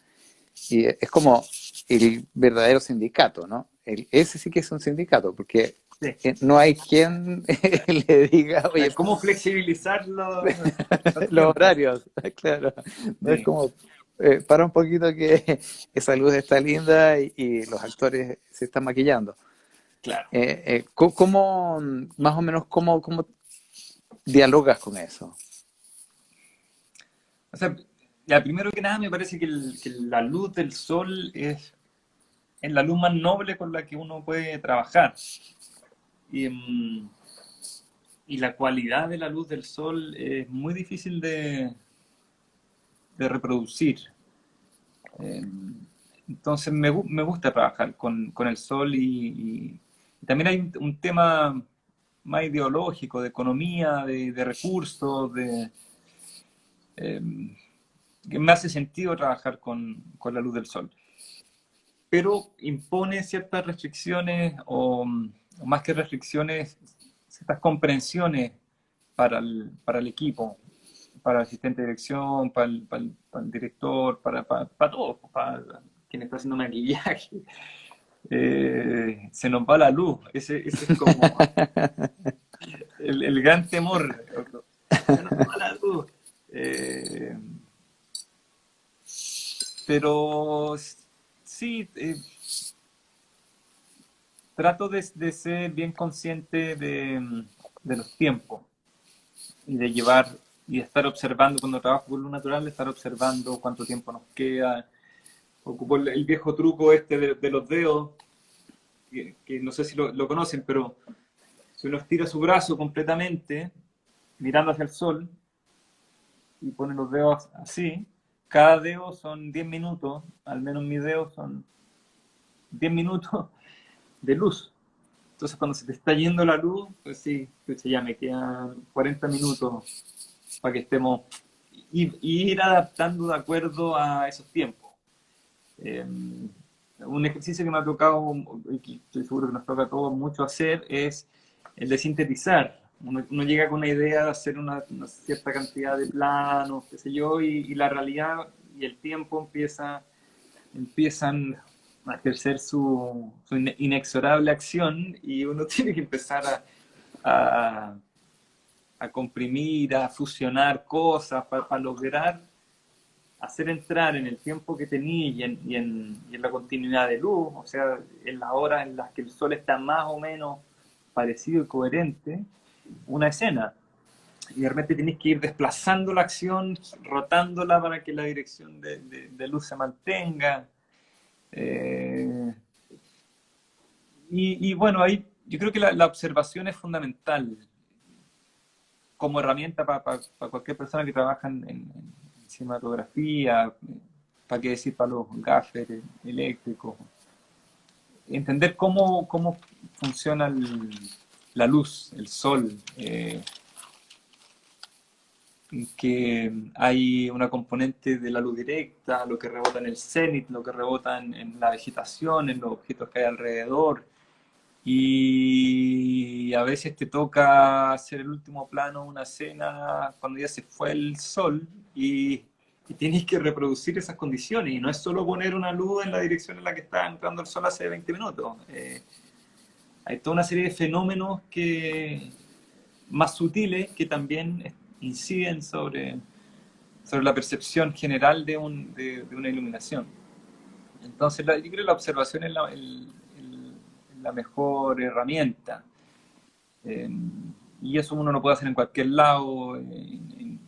Y es como el verdadero sindicato, ¿no? Ese sí que es un sindicato, porque Sí. no hay quien le diga, O sea, oye, ¿cómo flexibilizar los los tiempos? horarios, claro. No es Sí, como, para un poquito que esa luz está linda y los actores se están maquillando. claro. ¿Cómo, más o menos, cómo dialogas con eso? O sea, ya, primero que nada me parece que la luz del sol es la luz más noble con la que uno puede trabajar. Y, y la cualidad de la luz del sol es muy difícil de reproducir. Eh, entonces me gusta trabajar con el sol y también hay un tema más ideológico, de economía, de recursos, eh, que me hace sentido trabajar con la luz del sol. Pero impone ciertas restricciones o más que restricciones, ciertas comprensiones para el equipo, para el asistente de dirección, para el director, para todos, para quien está haciendo maquillaje. Se nos va la luz, ese es como el gran temor. Se nos va la luz. Eh, pero sí, trato de ser bien consciente de los tiempos y de llevar y de estar observando cuando trabajo con luz natural, de estar observando cuánto tiempo nos queda. Ocupo el viejo truco este de los dedos, que no sé si lo conocen, pero si uno estira su brazo completamente, mirando hacia el sol, y pone los dedos así, cada dedo son 10 minutos, al menos mis dedos son 10 minutos de luz. Entonces, cuando se te está yendo la luz, pues sí, pues ya me quedan 40 minutos para que estemos y ir adaptando de acuerdo a esos tiempos. Eh, un ejercicio que me ha tocado, y que estoy seguro que nos toca a todos mucho hacer, es el de sintetizar. Uno llega con una idea de hacer una cierta cantidad de planos, qué sé yo, y la realidad y el tiempo empiezan a ejercer su inexorable acción y uno tiene que empezar a, a comprimir, a fusionar cosas para lograr hacer entrar en el tiempo que tenía y en la continuidad de luz, o sea, en las horas en las que el sol está más o menos parecido y coherente, una escena. Y de repente tienes que ir desplazando la acción, rotándola para que la dirección de luz se mantenga. Eh, y bueno, ahí yo creo que la observación es fundamental como herramienta para cualquier persona que trabaja en cinematografía, para qué decir para los gaffers eléctricos. Entender cómo funciona la luz, el sol, que hay una componente de la luz directa, lo que rebota en el cenit, lo que rebota en la vegetación, en los objetos que hay alrededor, y a veces te toca hacer el último plano, una escena cuando ya se fue el sol y tienes que reproducir esas condiciones. Y no es solo poner una luz en la dirección en la que está entrando el sol hace 20 minutos. Hay toda una serie de fenómenos más sutiles que también inciden sobre la percepción general de una iluminación. Entonces, yo creo que la observación es la mejor herramienta. Eh, y eso uno lo puede hacer en cualquier lado, en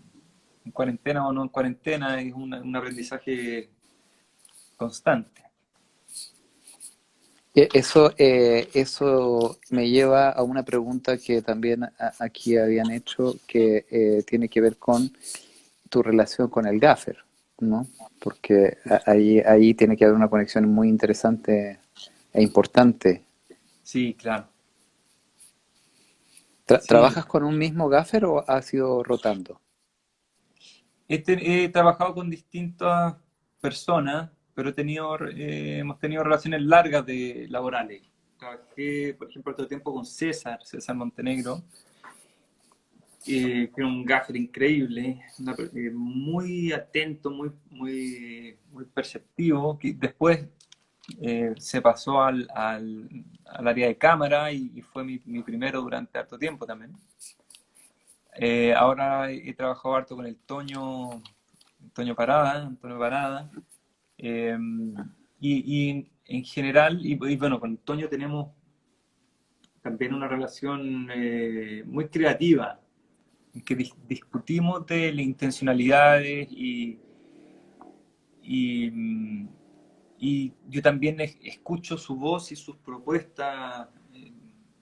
cuarentena o no en cuarentena, es un aprendizaje constante. Eso me lleva a una pregunta que también aquí habían hecho, que tiene que ver con tu relación con el gaffer, ¿no? Porque ahí tiene que haber una conexión muy interesante e importante. Sí, claro. Sí, ¿Trabajas con un mismo gaffer o has ido rotando? he trabajado con distintas personas, pero hemos tenido relaciones largas laborales. Trabajé, por ejemplo, todo el tiempo con César Montenegro, que era un gaffer increíble, muy atento, muy perceptivo, que después se pasó al área de cámara y fue mi primero durante harto tiempo también. Ahora he trabajado harto con el Antonio Parada, eh, y en general, y bueno, con Toño tenemos también una relación muy creativa, en que discutimos de las intencionalidades y, mm, y yo también escucho su voz y sus propuestas,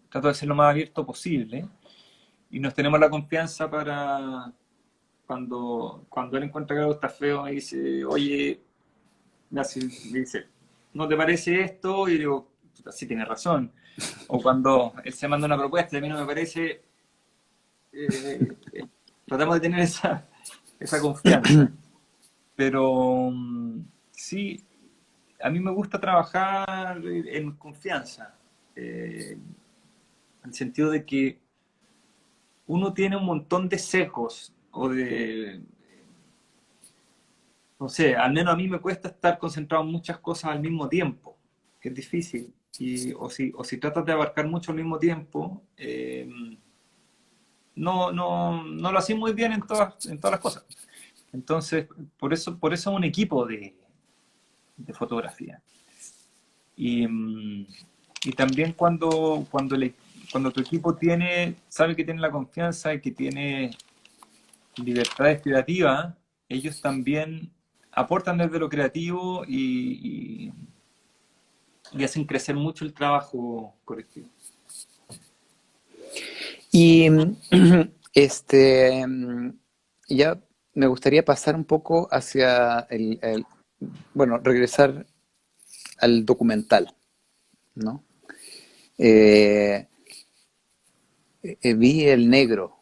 trato de ser lo más abierto posible y nos tenemos la confianza para cuando él encuentra que algo está feo me dice, oye, me dice, ¿no te parece esto? Y yo digo, "Puta, sí tienes razón". O cuando él se manda una propuesta y a mí no me parece, tratamos de tener esa confianza. Pero sí, a mí me gusta trabajar en confianza, en el sentido de que uno tiene un montón de sesgos o no sé, al menos a mí me cuesta estar concentrado en muchas cosas al mismo tiempo, que es difícil. O si tratas de abarcar mucho al mismo tiempo, no lo haces muy bien en todas las cosas. Entonces, por eso es un equipo de fotografía. Y, mm, y también cuando tu equipo sabe que tiene la confianza y que tiene libertades creativas, ellos también aportan desde lo creativo y hacen crecer mucho el trabajo colectivo. Y este, ya me gustaría pasar un poco hacia bueno, regresar al documental, ¿no? Eh, Vi El Negro.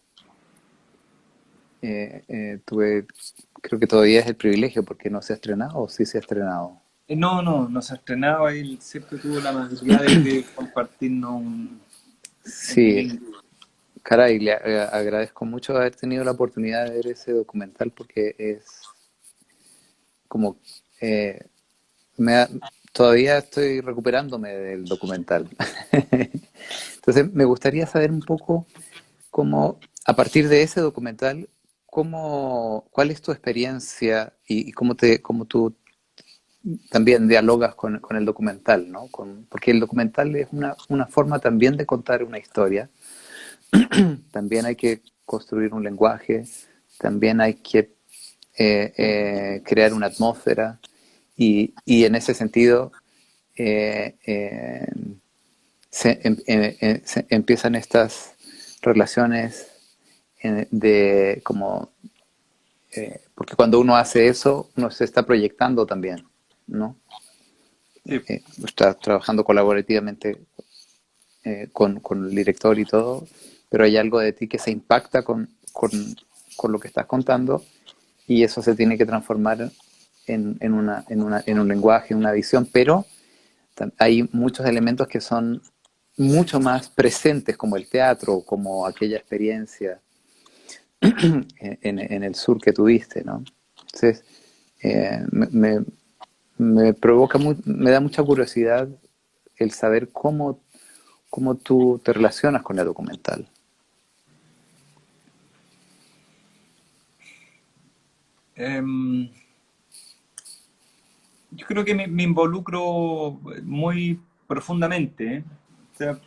Creo que todavía es el privilegio porque no se ha estrenado o sí se ha estrenado. No se ha estrenado. Él siempre tuvo la amabilidad de compartirnos un Sí, link. caray, agradezco mucho haber tenido la oportunidad de ver ese documental porque es como eh, me da- todavía estoy recuperándome del documental. Entonces, me gustaría saber un poco cómo, a partir de ese documental, cuál es tu experiencia y cómo tú también dialogas con el documental, ¿no? Porque el documental es una forma también de contar una historia. También hay que construir un lenguaje, también hay que crear una atmósfera y en ese sentido eh, eh, se empiezan estas relaciones de como porque cuando uno hace eso uno se está proyectando también, ¿no? Sí, Está trabajando colaborativamente con el director y todo, pero hay algo de ti que se impacta con lo que estás contando y eso se tiene que transformar en un lenguaje, en una visión, pero hay muchos elementos que son mucho más presentes, como el teatro, como aquella experiencia en el sur que tuviste, ¿no? Entonces, eh, me, me- me provoca, me da mucha curiosidad el saber cómo tú te relacionas con el documental. em, yo creo que me involucro muy profundamente, ¿eh? O sea,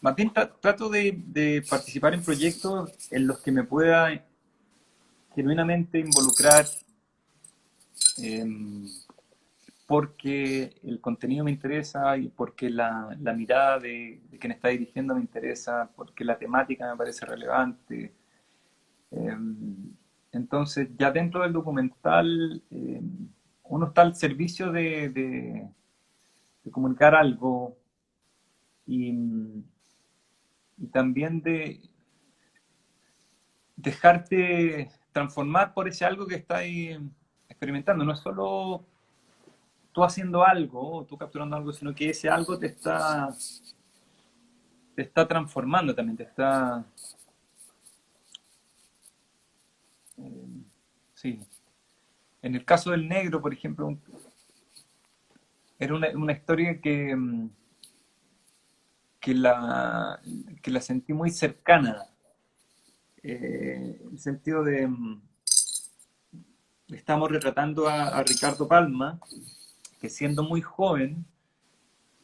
más bien trato de participar en proyectos en los que me pueda genuinamente involucrar, em, porque el contenido me interesa y porque la mirada de quien está dirigiendo me interesa, porque la temática me parece relevante. Eh, entonces, ya dentro del documental, uno está al servicio de comunicar algo y, y también de dejarte transformar por ese algo que estás experimentando. No es solo tú haciendo algo, o tú capturando algo, sino que ese algo te está transformando también, te está... sí. En el caso del negro, por ejemplo, era una historia que, la, que la sentí muy cercana. En el sentido de... estamos retratando a Ricardo Palma, que siendo muy joven,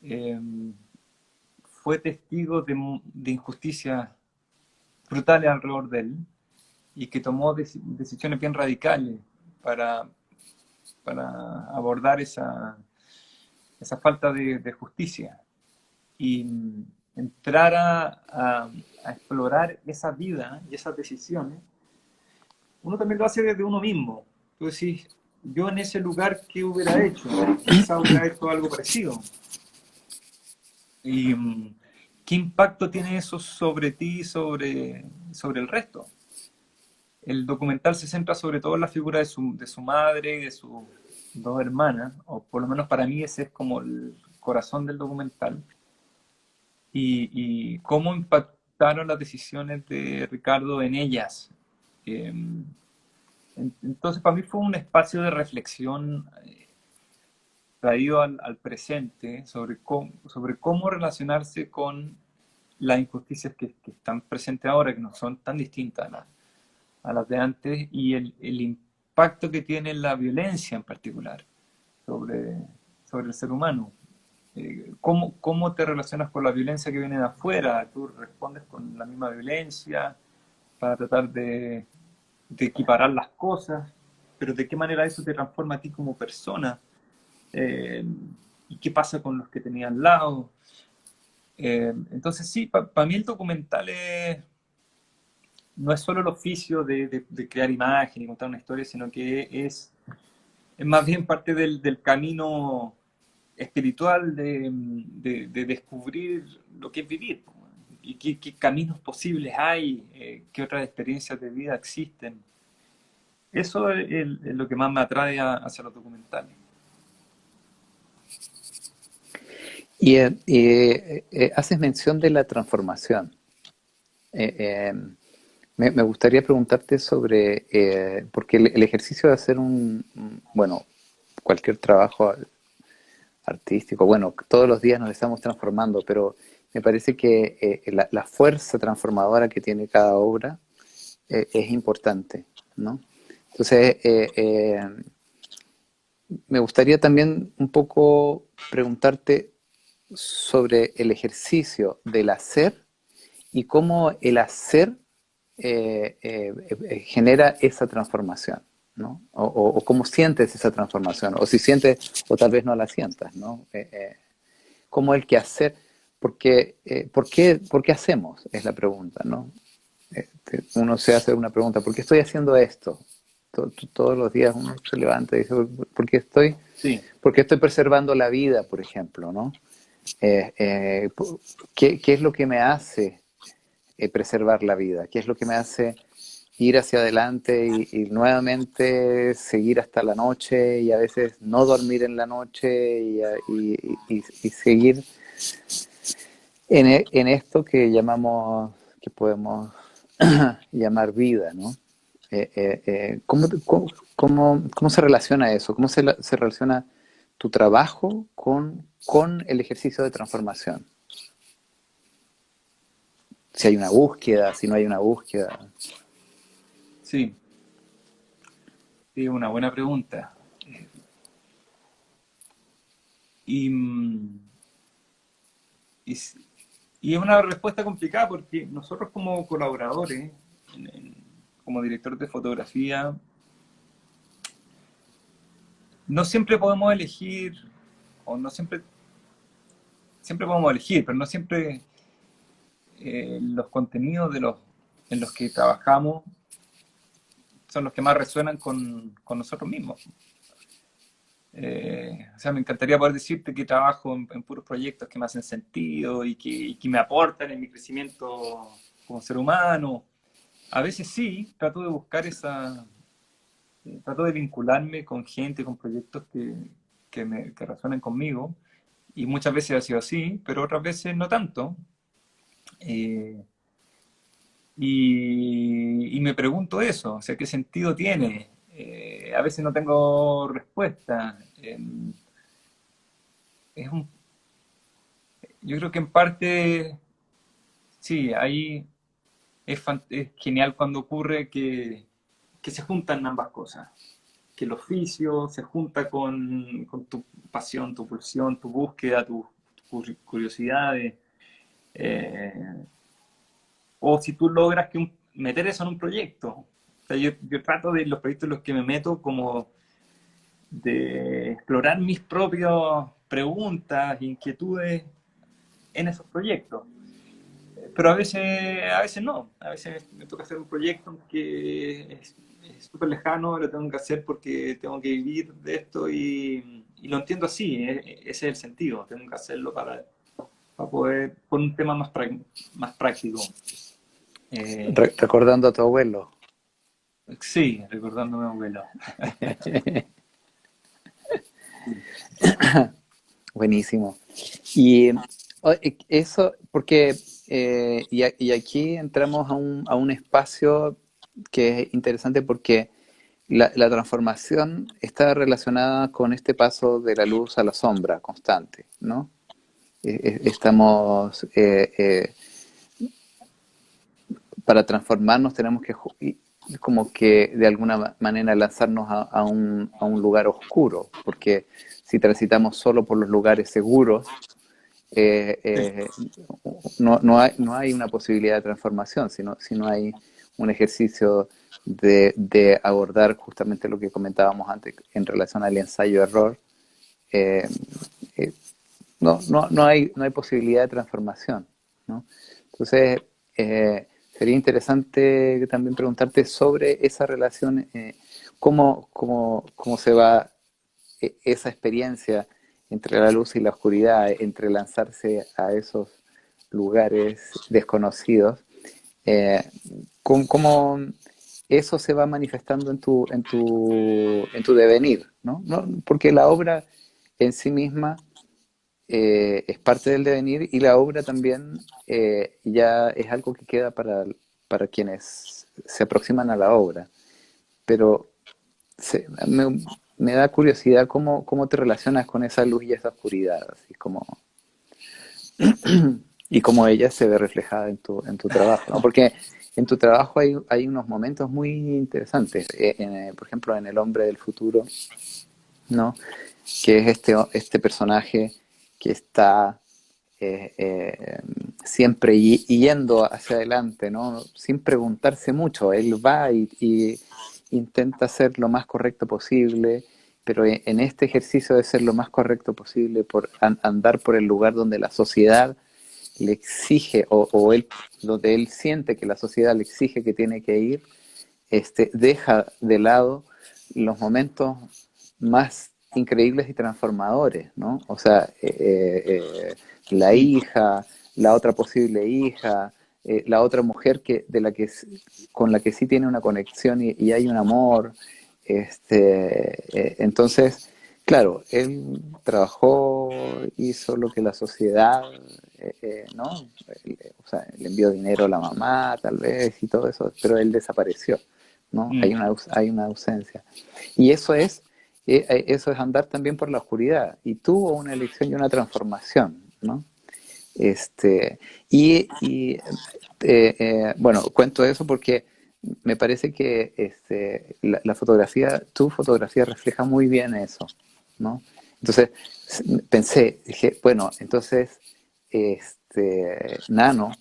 eh, fue testigo de injusticias brutales alrededor de él y que tomó decisiones bien radicales para, para abordar esa falta de justicia y entrar a explorar esa vida y esas decisiones. Uno también lo hace desde uno mismo. Tú decís, yo en ese lugar, ¿qué hubiera hecho? Quizá hubiera hecho algo parecido. ¿Y qué impacto tiene eso sobre ti y sobre el resto? El documental se centra sobre todo en la figura de su madre y de sus dos hermanas, o por lo menos para mí ese es como el corazón del documental, y cómo impactaron las decisiones de Ricardo en ellas. Eh, entonces, para mí fue un espacio de reflexión traído al presente sobre cómo relacionarse con las injusticias que están presentes ahora, que no son tan distintas a las de antes, y el impacto que tiene la violencia en particular sobre el ser humano. ¿Cómo te relacionas con la violencia que viene de afuera? ¿Tú respondes con la misma violencia para tratar de equiparar las cosas? Pero ¿de qué manera eso te transforma a ti como persona? Eh, ¿Y qué pasa con los que tenías al lado? Entonces sí, para mí el documental no es solo el oficio de crear imagen y contar una historia, sino que es más bien parte del camino espiritual de descubrir lo que es vivir, po, y qué caminos posibles hay, qué otras experiencias de vida existen. Eso es lo que más me atrae hacia los documentales. Haces mención de la transformación. Eh, eh, me gustaría preguntarte sobre, porque el ejercicio de hacer bueno, cualquier trabajo artístico, bueno, todos los días nos estamos transformando, pero me parece que la fuerza transformadora que tiene cada obra es importante, ¿no? Entonces, me gustaría también un poco preguntarte sobre el ejercicio del hacer y cómo el hacer genera esa transformación, ¿no? O cómo sientes esa transformación, o si sientes, o tal vez no la sientas, ¿no? ¿Cómo el que hacer? Porque, por qué hacemos? Es la pregunta, ¿no? Uno se hace una pregunta, ¿por qué estoy haciendo esto? Todos los días uno se levanta y dice, Sí, por qué estoy preservando la vida, por ejemplo, ¿no? Eh, eh, ¿Qué es lo que me hace preservar la vida? ¿Qué es lo que me hace ir hacia adelante y nuevamente seguir hasta la noche y a veces no dormir en la noche y seguir en esto que llamamos, que podemos llamar vida, ¿no? ¿Cómo se relaciona eso? ¿Cómo se relaciona tu trabajo con el ejercicio de transformación? Si hay una búsqueda, si no hay una búsqueda. sí, sí, una buena pregunta. Y, y, y es una respuesta complicada porque nosotros como colaboradores, como director de fotografía, no siempre podemos elegir, o no siempre, siempre podemos elegir, pero no siempre los contenidos en los que trabajamos son los que más resuenan con nosotros mismos. O sea, me encantaría poder decirte que trabajo en puros proyectos que me hacen sentido y que me aportan en mi crecimiento como ser humano. A veces sí, trato de buscar trato de vincularme con gente, con proyectos que resuenen conmigo, y muchas veces ha sido así, pero otras veces no tanto. Eh, y me pregunto eso, o sea, ¿qué sentido tiene? A veces no tengo respuesta. Es un, yo creo que en parte, sí, ahí es genial cuando ocurre que se juntan ambas cosas, que el oficio se junta con tu pasión, tu pulsión, tu búsqueda, tus curiosidades. eh, o si tú logras meter eso en un proyecto. O sea, yo trato de los proyectos en los que me meto como de explorar mis propias preguntas, inquietudes en esos proyectos. Pero a veces no. A veces me toca hacer un proyecto que es súper lejano, lo tengo que hacer porque tengo que vivir de esto y lo entiendo así. Ese es el sentido. Tengo que hacerlo para poder, por un tema más práctico. Eh, Recordando a tu abuelo. sí, recordando a mi abuelo. Buenísimo. Y eso, porque, y aquí entramos a un espacio que es interesante porque la transformación está relacionada con este paso de la luz a la sombra constante, ¿no? Estamos, para transformarnos tenemos que como que de alguna manera lanzarnos a un lugar oscuro, porque si transitamos solo por los lugares seguros, eh, Sí. eh, no hay una posibilidad de transformación, si no hay un ejercicio de abordar justamente lo que comentábamos antes en relación al ensayo-error. eh, eh, no hay posibilidad de transformación, ¿no? Entonces, sería interesante también preguntarte sobre esa relación, cómo se va esa experiencia entre la luz y la oscuridad, entre lanzarse a esos lugares desconocidos, eh, cómo eso se va manifestando en tu devenir, ¿no? Porque la obra en sí misma es parte del devenir y la obra también ya es algo que queda para quienes se aproximan a la obra. Pero me da curiosidad cómo te relacionas con esa luz y esa oscuridad, así como, y cómo ella se ve reflejada en tu trabajo, ¿no? Porque en tu trabajo hay unos momentos muy interesantes, por ejemplo, en El hombre del futuro, ¿no? Que es este personaje que está siempre yendo hacia adelante, ¿no? Sin preguntarse mucho. Él va y intenta ser lo más correcto posible, pero en este ejercicio de ser lo más correcto posible, por andar por el lugar donde la sociedad le exige, o él, donde él siente que la sociedad le exige que tiene que ir, deja de lado los momentos más increíbles y transformadores, ¿no? O sea, la Mm, hija, la otra posible hija, la otra mujer con la que sí tiene una conexión y hay un amor. Entonces, claro, él trabajó, hizo lo que la sociedad, ¿no? O sea, le envió dinero a la mamá, tal vez, y todo eso, pero él desapareció, ¿no? mm, Hay una ausencia. Y eso es andar también por la oscuridad. Y tuvo una elección y una transformación, ¿no? Este, bueno, cuento eso porque me parece que la fotografía, tu fotografía refleja muy bien eso, ¿no? Entonces dije, bueno, entonces Nano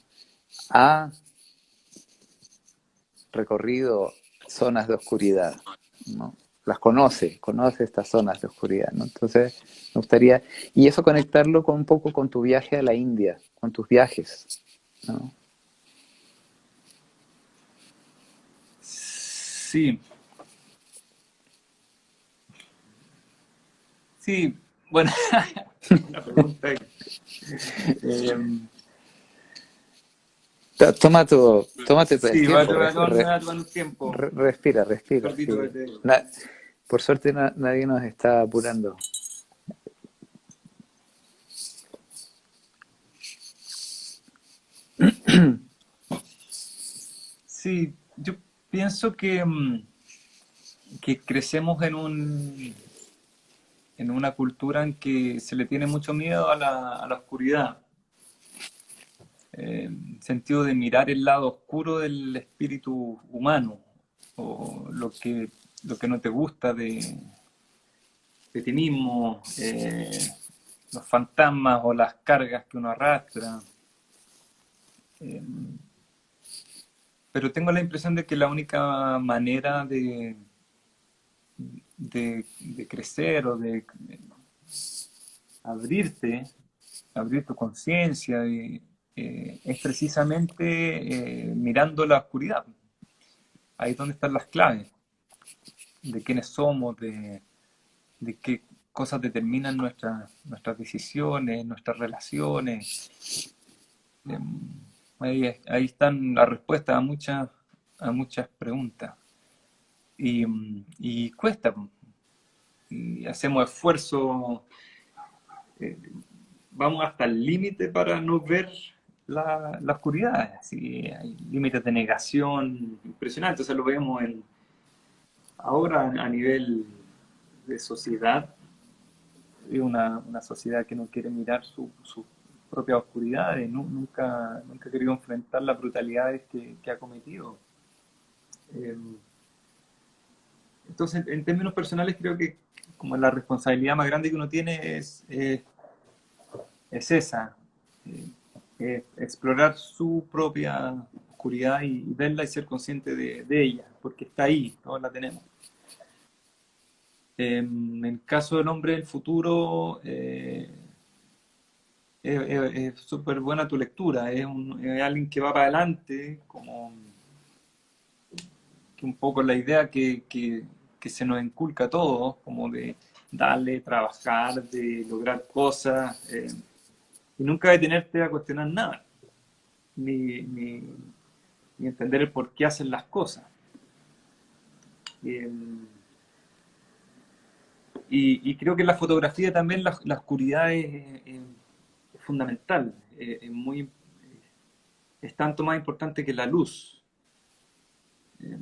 ha recorrido zonas de oscuridad, ¿no? las conoce estas zonas de oscuridad, ¿no? Entonces, me gustaría, y eso conectarlo con un poco con tu viaje a la India, con tus viajes, ¿no? Sí, sí, bueno, una pregunta. Eh, Tómate el sí, va a tiempo, tomar, me va a tomar un tiempo respira, respira, cortito sí. de... Por suerte nadie nos está apurando. Sí, yo pienso que crecemos en una cultura en que se le tiene mucho miedo a a la oscuridad, sentido de mirar el lado oscuro del espíritu humano, o lo que no te gusta de ti mismo, los fantasmas o las cargas que uno arrastra. Eh, pero tengo la impresión de que la única manera de crecer o de abrirte, abrir tu conciencia, es precisamente mirando la oscuridad. Ahí es donde están las claves de quiénes somos, de qué cosas determinan nuestras decisiones, nuestras relaciones. Eh, ahí están las respuestas a muchas preguntas. Y cuesta, y hacemos esfuerzo, eh, vamos hasta el límite para no ver la oscuridad. Así, hay límites de negación impresionantes. O sea, lo vemos ahora a nivel de sociedad. Es una sociedad que no quiere mirar sus propias oscuridades, nunca ha querido enfrentar las brutalidades que ha cometido. Eh, entonces, en términos personales, creo que como la responsabilidad más grande que uno tiene es esa, eh, explorar su propia oscuridad y verla y ser consciente de ella, porque está ahí, todos la tenemos. En el caso del hombre del futuro, es súper buena tu lectura, es alguien que va para adelante, como que un poco la idea que se nos inculca a todos, como de darle, trabajar, de lograr cosas, y nunca detenerte a cuestionar nada, ni, ni, ni entender el por qué hacen las cosas. Eh, y creo que en la fotografía también la oscuridad es fundamental, es tanto más importante que la luz. Eh,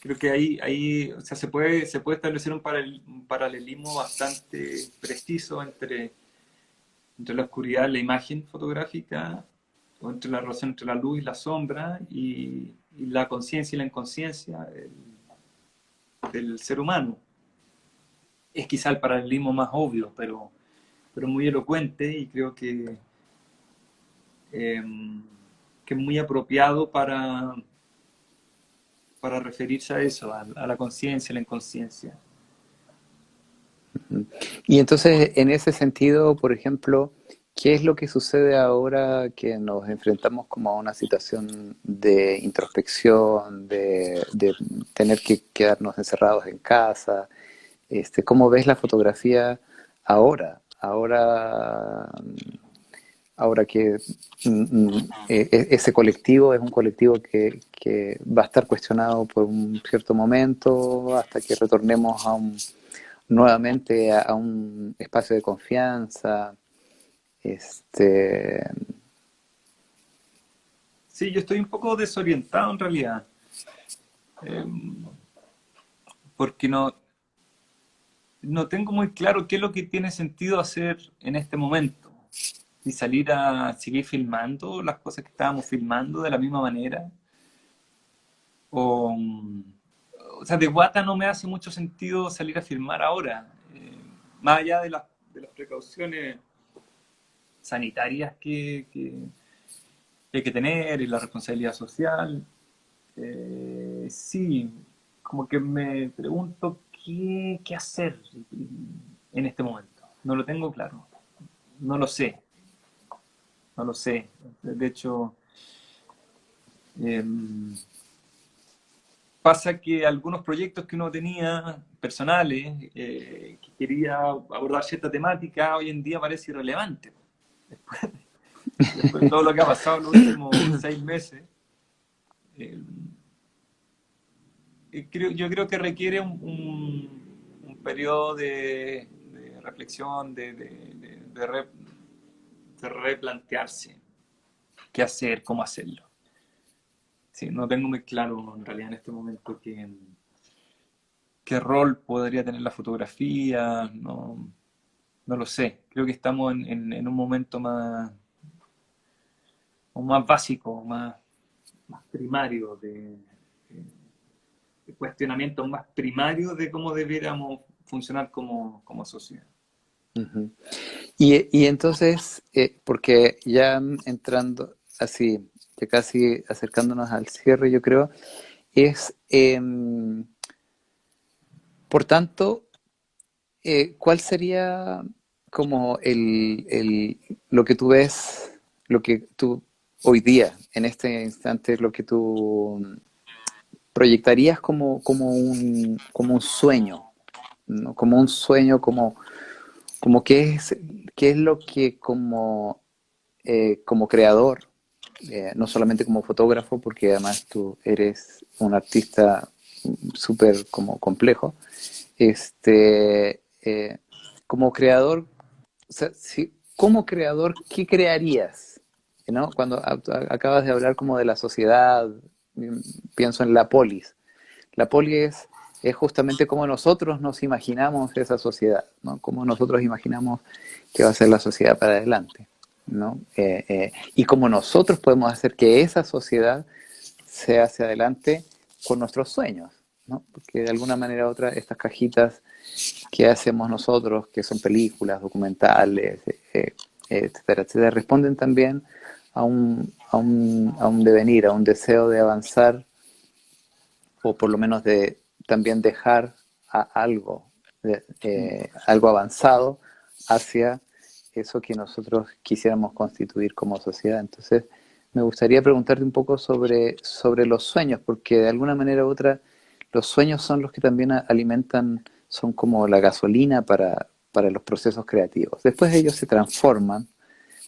Creo que ahí o sea, se puede establecer un paralelismo bastante preciso entre la oscuridad y la imagen fotográfica, o entre la relación entre la luz y la sombra, y la conciencia y la inconsciencia del ser humano. Es quizá el paralelismo más obvio, pero muy elocuente, y creo eh, que es muy apropiado para referirse a eso, a la conciencia, a la inconsciencia. Y entonces, en ese sentido, por ejemplo, ¿qué es lo que sucede ahora que nos enfrentamos como a una situación de introspección, de tener que quedarnos encerrados en casa? ¿Cómo ves la fotografía ahora? Ahora que ese colectivo es un colectivo que va a estar cuestionado por un cierto momento hasta que retornemos nuevamente a un espacio de confianza. Este, Sí, yo estoy un poco desorientado en realidad, eh, porque no tengo muy claro qué es lo que tiene sentido hacer en este momento. Y salir a seguir filmando las cosas que estábamos filmando de la misma manera. O, o sea, de Guata no me hace mucho sentido salir a filmar ahora. Más allá de las precauciones sanitarias que hay que tener y la responsabilidad social. Sí, como que me pregunto qué hacer en este momento. No lo tengo claro. No lo sé. No lo sé. De hecho, em, pasa que algunos proyectos que uno tenía personales, que quería abordar cierta temática, hoy en día parece irrelevante. Después de todo lo que ha pasado en los últimos 6 meses, eh, yo creo que requiere un periodo de reflexión, de replantearse qué hacer, cómo hacerlo. Sí, no tengo muy claro en realidad en este momento qué rol podría tener la fotografía, no, no lo sé. Creo que estamos en un momento más básico, más primario, de cuestionamiento más primario de cómo debiéramos funcionar como sociedad. Ujú. Y entonces, porque ya entrando así, ya casi acercándonos al cierre, yo creo, es, por tanto, ¿cuál sería como lo que tú ves, lo que tú hoy día, en este instante, lo que tú proyectarías como un sueño, ¿no? Como un sueño, como qué es lo que como creador, no solamente como fotógrafo, porque además tú eres un artista súper como complejo, como creador, o sea, como creador, ¿qué crearías? ¿No? Cuando acabas de hablar como de la sociedad, pienso en la polis. La polis es justamente como nosotros nos imaginamos esa sociedad, ¿no? Como nosotros imaginamos que va a ser la sociedad para adelante, ¿no? Y como nosotros podemos hacer que esa sociedad se hacia adelante con nuestros sueños, ¿no? Porque de alguna manera u otra estas cajitas que hacemos nosotros, que son películas, documentales, etcétera, etcétera, responden también a un devenir, a un deseo de avanzar o por lo menos de también dejar algo, algo avanzado hacia eso que nosotros quisiéramos constituir como sociedad. Entonces, me gustaría preguntarte un poco sobre los sueños, porque de alguna manera u otra los sueños son los que también alimentan, son como la gasolina para los procesos creativos. Después ellos se transforman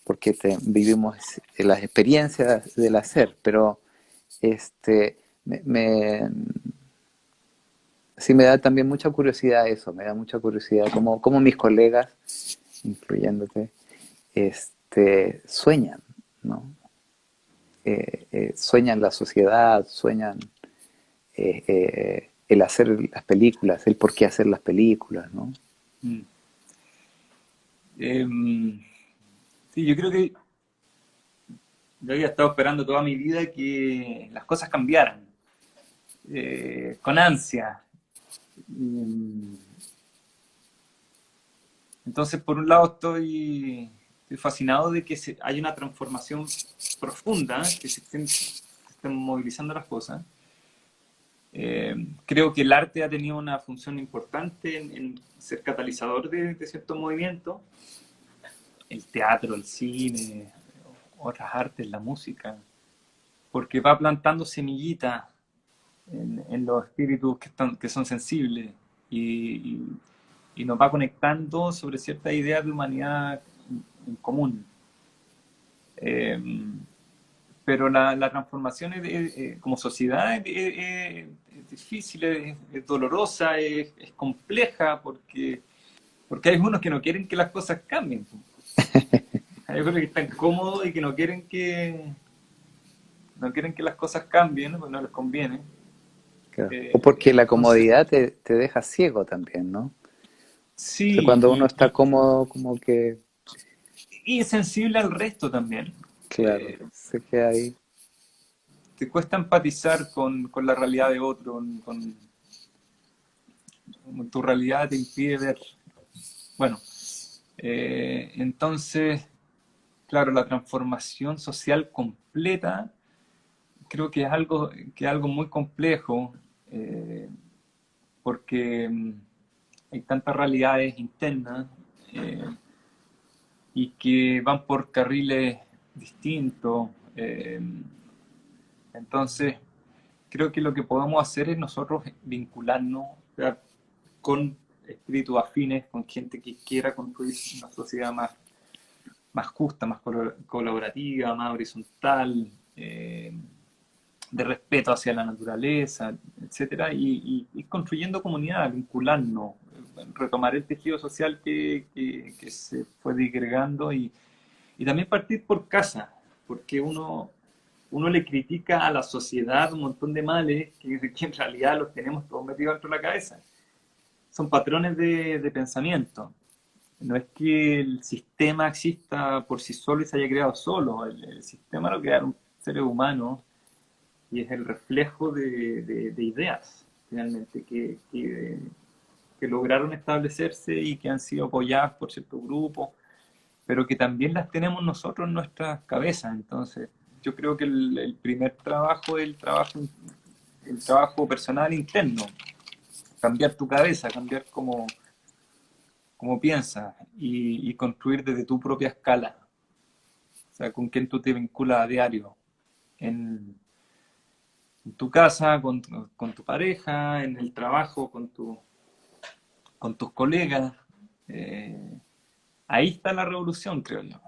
porque vivimos las experiencias del hacer, pero este, me, me- sí me da también mucha curiosidad eso, me da mucha curiosidad cómo mis colegas, incluyéndote, sueñan, ¿no? Sueñan la sociedad, sueñan el hacer las películas, el por qué hacer las películas, ¿no? Mm. Em, sí, yo creo que yo había estado esperando toda mi vida que las cosas cambiaran, con ansia. Em, Entonces, por un lado, estoy fascinado de que hay una transformación profunda, que se estén movilizando las cosas. Creo que el arte ha tenido una función importante en ser catalizador de ciertos movimientos. El teatro, el cine, otras artes, la música, porque va plantando semillitas en los espíritus que son sensibles y nos va conectando sobre ciertas ideas de humanidad en común. Eh, pero la transformación como sociedad es difícil, es dolorosa, es compleja, porque hay unos que no quieren que las cosas cambien. Hay otros que están cómodos y que no quieren que las cosas cambien, porque no les conviene. Claro. O porque la Entonces, comodidad te deja ciego también, ¿no? O sea, sí, cuando uno está cómodo, como que, y sensible al resto también. claro, Eh, se queda ahí. Te cuesta empatizar con la realidad de otro, tu realidad te impide ver. Bueno, entonces, claro, la transformación social completa creo que es algo muy complejo. porque hay tantas realidades internas eh, y que van por carriles distintos. Entonces, creo que lo que podemos hacer es nosotros vincularnos, o sea, con espíritus afines, con gente que quiera construir una sociedad más justa, más colaborativa, más horizontal, de respeto hacia la naturaleza, etcétera, y construyendo comunidad, vincularnos, retomar el tejido social que se fue disgregando y también partir por casa, porque uno le critica a la sociedad un montón de males que en realidad los tenemos todos metidos dentro de la cabeza. Son patrones de pensamiento. No es que el sistema exista por sí solo y se haya creado solo. El sistema lo crearon seres humanos y es el reflejo de ideas, finalmente, que lograron establecerse y que han sido apoyadas por ciertos grupos, pero que también las tenemos nosotros en nuestras cabezas. Entonces, yo creo que el primer trabajo es el trabajo personal interno, cambiar tu cabeza, cambiar cómo piensas y construir desde tu propia escala, o sea, con quién tú te vinculas a diario, en, en tu casa, con tu pareja, en el trabajo, con tus colegas. Eh, Ahí está la revolución, creo yo.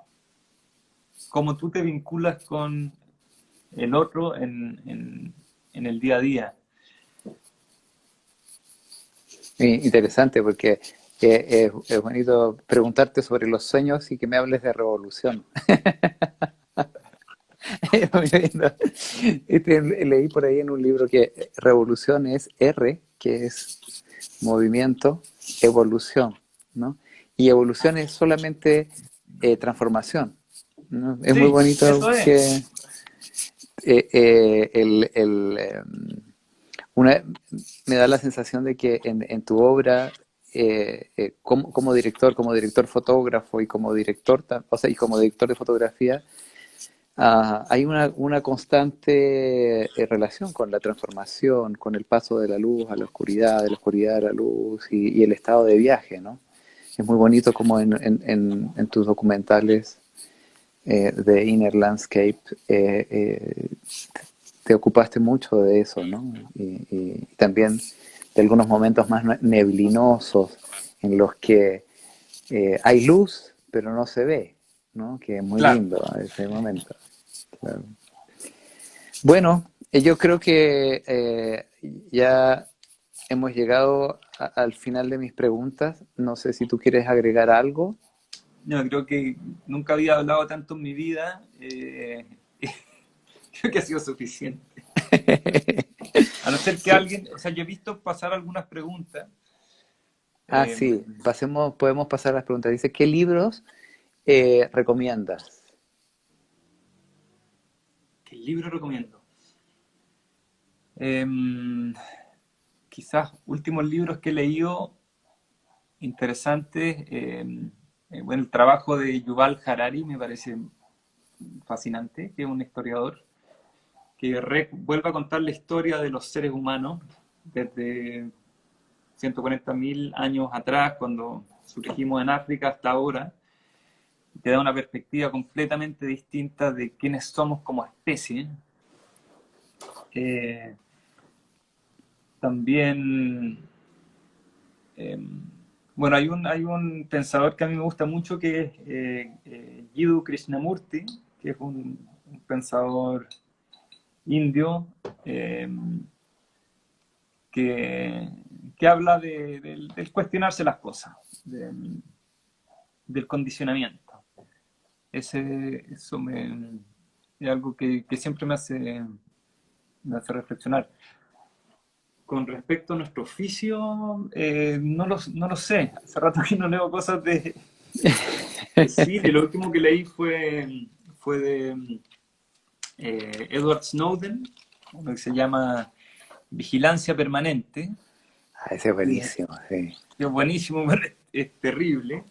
Cómo tú te vinculas con el otro en el día a día. Interesante porque es bonito preguntarte sobre los sueños y que me hables de revolución. Es muy lindo. Leí por ahí en un libro que revolución es R, que es movimiento, evolución, ¿no? Y evolución es solamente transformación, ¿no? Es muy Sí, bonito eso es. que una, me da la sensación de que en tu obra, como director fotógrafo y como director, o sea, y como director de fotografía, hay una constante relación con la transformación, con el paso de la luz a la oscuridad, de la oscuridad a la luz y el estado de viaje, ¿no? Es muy bonito como en tus documentales de Inner Landscape te ocupaste mucho de eso, ¿no? Y también de algunos momentos más neblinosos en los que hay luz, pero no se ve, ¿no? Que es muy Claro. lindo ese momento. Claro. Bueno, yo creo que ya hemos llegado al final de mis preguntas. No sé si tú quieres agregar algo. Yo creo que nunca había hablado tanto en mi vida. Creo que ha sido suficiente. A no ser que Sí. alguien, o sea, yo he visto pasar algunas preguntas. Ah, eh, sí, podemos pasar a las preguntas. Dice, ¿qué libros recomiendas? ¿Qué libro recomiendo? Em, Quizás últimos libros que he leído interesantes. Bueno, el trabajo de Yuval Harari me parece fascinante, que es un historiador que vuelve a contar la historia de los seres humanos desde 140.000 años atrás, cuando surgimos en África, hasta ahora. Te da una perspectiva completamente distinta de quiénes somos como especie. Eh, También, eh, bueno, hay un pensador que a mí me gusta mucho que es Jiddu Krishnamurti, que es un pensador indio eh, que, que habla del cuestionarse las cosas, del condicionamiento. Eso es algo que siempre me hace reflexionar. Con respecto a nuestro oficio, no lo sé. Hace rato que no leo cosas de cine. Lo último que leí fue de Edward Snowden, uno que se llama Vigilancia Permanente, Ah, ese es que buenísimo, sí. es buenísimo, es terrible,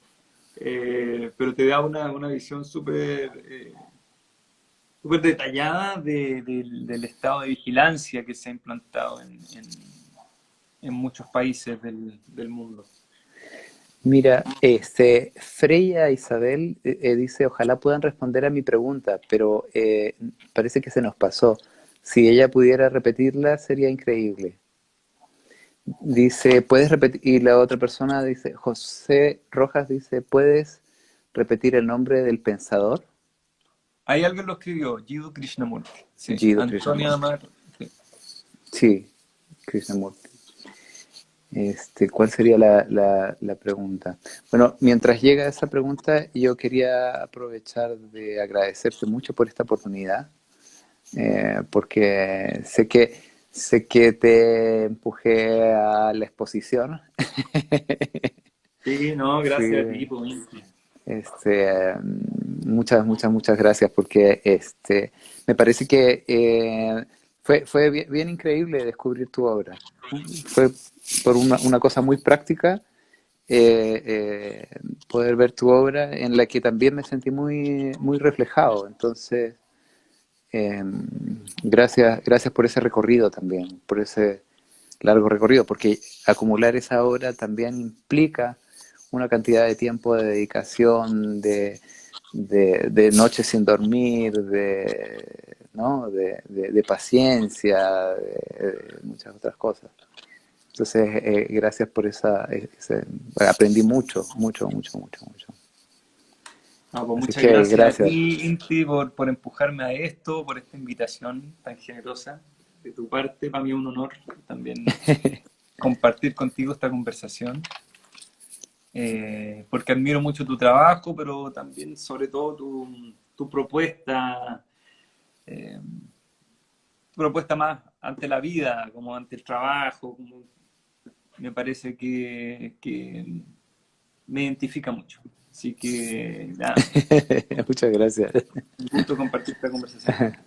pero te da una visión súper detallada del estado de vigilancia que se ha implantado en muchos países del mundo. Mira, Freya Isabel dice, ojalá puedan responder a mi pregunta, pero parece que se nos pasó. Si ella pudiera repetirla, sería increíble. Dice, ¿puedes repetir? Y la otra persona dice, José Rojas dice, ¿puedes repetir el nombre del pensador? Ahí alguien lo escribió, Jiddu Krishnamurti. Sí, Jiddu Antonio Krishnamurti. Amar. Sí. Sí, Krishnamurti. ¿Cuál sería la pregunta? Bueno, mientras llega esa pregunta, yo quería aprovechar de agradecerte mucho por esta oportunidad, porque sé que te empujé a la exposición. Sí, no, gracias a Fui, ti, pues, Inti. muchas gracias porque me parece que fue bien, bien increíble descubrir tu obra. Fue por una cosa muy práctica poder ver tu obra en la que también me sentí muy, muy reflejado. Entonces, eh, gracias por ese recorrido también, por ese largo recorrido, porque acumular esa obra también implica una cantidad de tiempo de dedicación, de noches sin dormir, ¿no? de paciencia, de muchas otras cosas. Entonces, gracias por aprendí mucho, mucho, mucho, mucho, mucho. No, pues Así muchas que gracias a gracias. ti, Inti, por empujarme a esto, por esta invitación tan generosa de tu parte. Para mí es un honor también compartir contigo esta conversación, porque admiro mucho tu trabajo, pero también, sobre todo, tu propuesta, eh, propuesta más ante la vida, como ante el trabajo, como me parece que me identifica mucho. Así que, nada, Muchas gracias. un gusto compartir esta conversación contigo.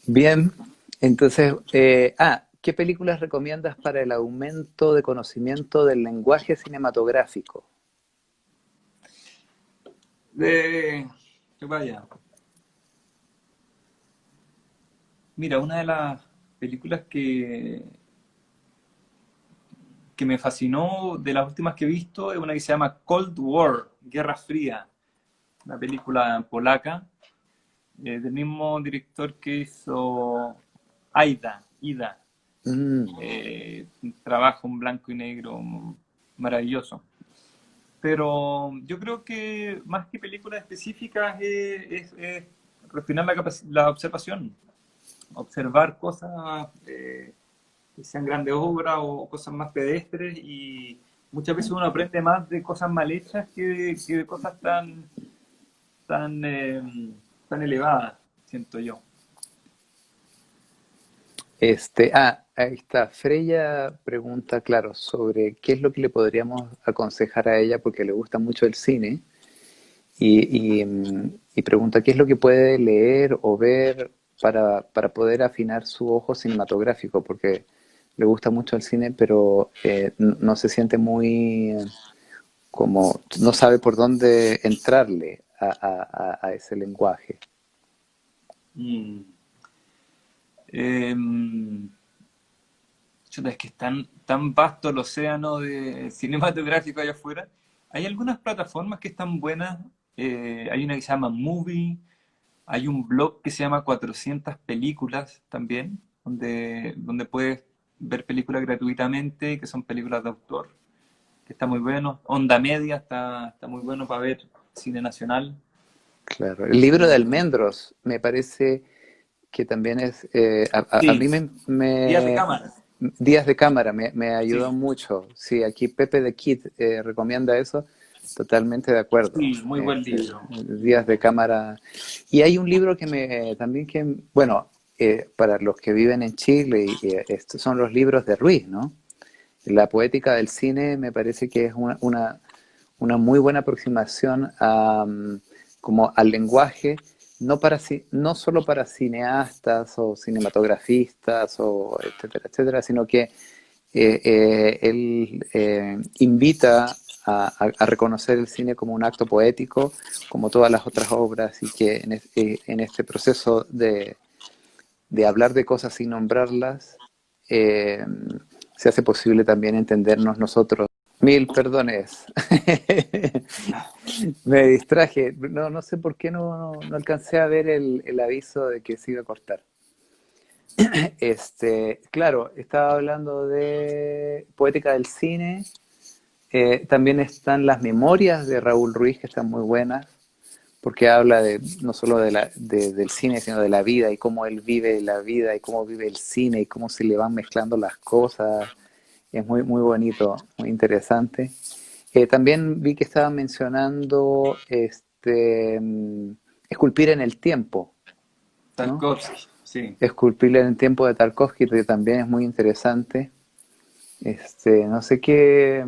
Bien, entonces, ¿qué películas recomiendas para el aumento de conocimiento del lenguaje cinematográfico? De, vaya, mira, una de las películas que me fascinó de las últimas que he visto es una que se llama Cold War, Guerra Fría, una película polaca, del mismo director que hizo Ida, Mm, un trabajo en blanco y negro maravilloso. Pero yo creo que más que películas específicas es refinar la observación, observar cosas que sean grandes obras o cosas más pedestres y muchas veces uno aprende más de cosas mal hechas que de cosas tan, eh, tan elevadas, siento yo. ahí está. Freya pregunta, claro, sobre qué es lo que le podríamos aconsejar a ella porque le gusta mucho el cine y pregunta qué es lo que puede leer o ver para poder afinar su ojo cinematográfico, porque le gusta mucho el cine, pero no se siente muy como, no sabe por dónde entrarle a ese lenguaje. Mm. Em, Chuta, es que es tan vasto el océano de cinematográfico allá afuera. Hay algunas plataformas que están buenas. Hay una que se llama Movie. Hay un blog que se llama 400 películas también, donde puedes ver películas gratuitamente, que son películas de autor, que está muy bueno. Onda Media está muy bueno para ver cine nacional. Claro. El libro de Eh, Almendros me parece que también es, a sí, mí Días de Cámara. Días de Cámara me ayudó Sí, mucho. Sí, aquí Pepe de Kid recomienda eso, totalmente de acuerdo. sí, muy buen libro. Días de Cámara. Y hay un libro que también bueno, para los que viven en Chile, estos son los libros de Ruiz, ¿no? La poética del cine me parece que es una muy buena aproximación como al lenguaje, no solo para cineastas o cinematografistas o etcétera, etcétera, sino que él invita a reconocer el cine como un acto poético, como todas las otras obras, y que en este proceso de hablar de cosas sin nombrarlas, eh, se hace posible también entendernos nosotros. Mil perdones. Me distraje. No, no sé por qué no alcancé a ver el aviso de que se iba a cortar. Claro, estaba hablando de poética del cine. También están las memorias de Raúl Ruiz, que están muy buenas, porque habla no solo del cine, sino de la vida y cómo él vive la vida y cómo vive el cine y cómo se le van mezclando las cosas. Es muy, muy bonito, muy interesante. También vi que estaban mencionando esculpir en el tiempo, ¿no? Tarkovsky, sí. Esculpir en el tiempo de Tarkovsky, que también es muy interesante. No sé qué.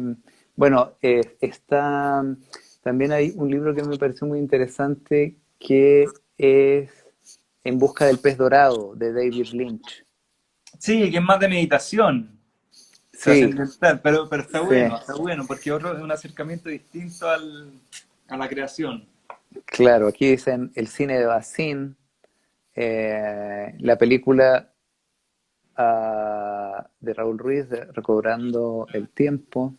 Bueno, también hay un libro que me pareció muy interesante que es En busca del pez dorado, de David Lynch. Sí, que es más de meditación Sí, trascendental, pero sí, está bueno, porque otro es un acercamiento distinto a la creación. claro. Aquí dicen el cine de Bazin, la película de Raúl Ruiz, de Recobrando el Tiempo.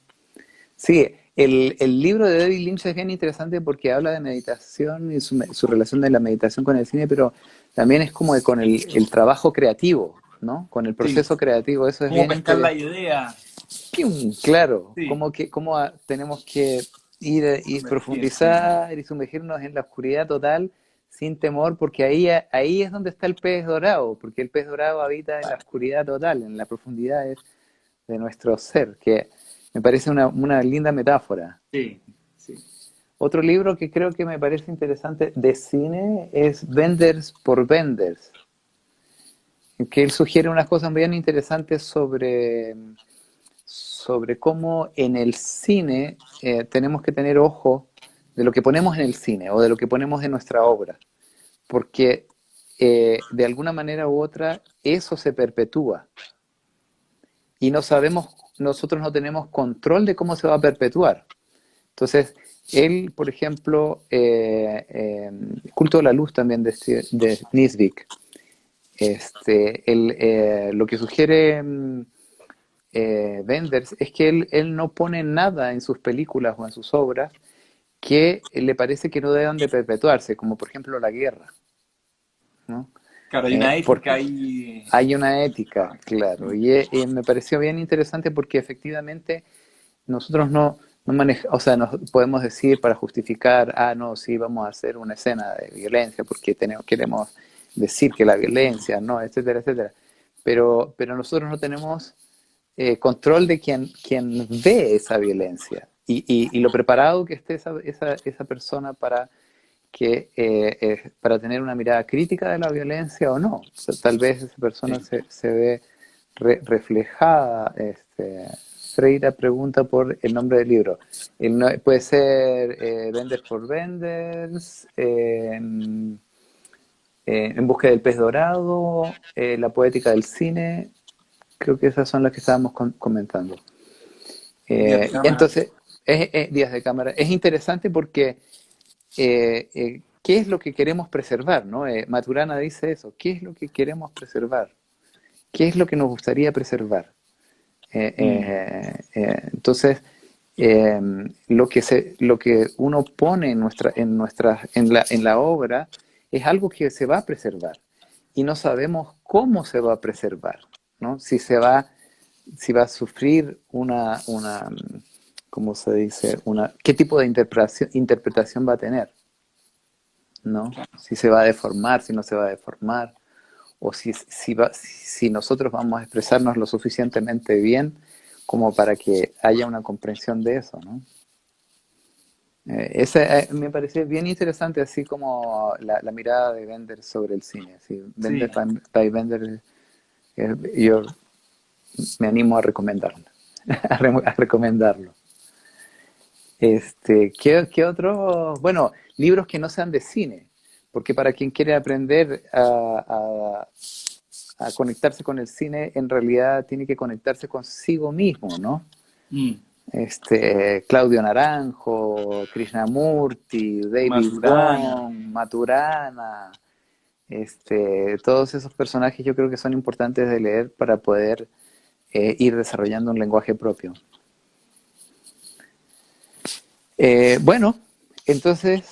Sí, el libro de David Lynch es bien interesante porque habla de meditación y su relación de la meditación con el cine, pero también es como con el trabajo creativo, ¿no? Con el Sí. proceso creativo, eso es Cómo bien pescar la interesante. idea. Claro, Sí, cómo tenemos que ir y sumergirse. profundizar y sumergirnos en la oscuridad total sin temor, porque ahí es donde está el pez dorado, porque el pez dorado habita en la oscuridad total, en las profundidades de nuestro ser, que me parece una linda metáfora. Sí, sí. Otro libro que creo que me parece interesante de cine es Venders por Venders, en que él sugiere unas cosas bien interesantes sobre cómo en el cine tenemos que tener ojo de lo que ponemos en el cine o de lo que ponemos en nuestra obra, porque de alguna manera u otra eso se perpetúa y no sabemos, nosotros no tenemos control de cómo se va a perpetuar. Entonces, él, por ejemplo, Culto de la Luz también de Nisvik, lo que sugiere Wenders es que él no pone nada en sus películas o en sus obras que le parece que no deban de perpetuarse, como por ejemplo la guerra, ¿no? Claro, hay una ética Porque ahí. hay una ética, claro, Mm. y me pareció bien interesante porque efectivamente nosotros no manejamos, o sea, nos podemos decir para justificar, no, sí, vamos a hacer una escena de violencia porque queremos decir que la violencia, no, etcétera, etcétera. Pero nosotros no tenemos control de quien ve esa violencia y lo preparado que esté esa persona para tener una mirada crítica de la violencia o no. O sea, tal vez esa persona Sí. se ve reflejada. Freira pregunta por el nombre del libro. Puede ser Venders por Venders, En busca del pez dorado, La poética del cine. Creo que esas son las que estábamos comentando. Días de cámara. Entonces, Días de cámara. Es interesante porque ¿qué es lo que queremos preservar? ¿No? Maturana dice eso. ¿Qué es lo que queremos preservar? ¿Qué es lo que nos gustaría preservar? Mm. Entonces, eh, lo que uno pone en la obra es algo que se va a preservar y no sabemos cómo se va a preservar, ¿no? Si va a sufrir ¿cómo se dice? ¿Qué tipo de interpretación va a tener? ¿No? Si se va a deformar, si no se va a deformar, o si nosotros vamos a expresarnos lo suficientemente bien como para que haya una comprensión de eso, ¿no? Me parece bien interesante, así como la mirada de Bender sobre el cine. Así, Bender Sí. by Bender, yo me animo a recomendarlo. A recomendarlo. ¿Qué otro? Bueno, libros que no sean de cine, porque para quien quiere aprender a conectarse con el cine, en realidad tiene que conectarse consigo mismo, ¿no? Mm. Claudio Naranjo, Krishnamurti, David Maturana. Wong, Maturana, todos esos personajes yo creo que son importantes de leer para poder ir desarrollando un lenguaje propio. Bueno, entonces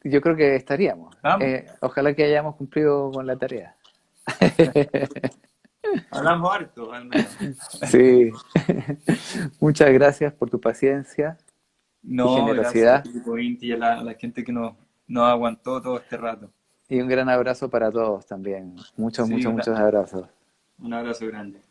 yo creo que estaríamos. ¿Estamos? Ojalá que hayamos cumplido con la tarea. Hablamos harto, al menos. Sí. Muchas gracias por tu paciencia y No, gracias a generosidad ti, Inti, y a la gente que nos aguantó todo este rato. y un gran abrazo para todos también. Muchos, Sí, muchos, muchos abrazos. un abrazo grande.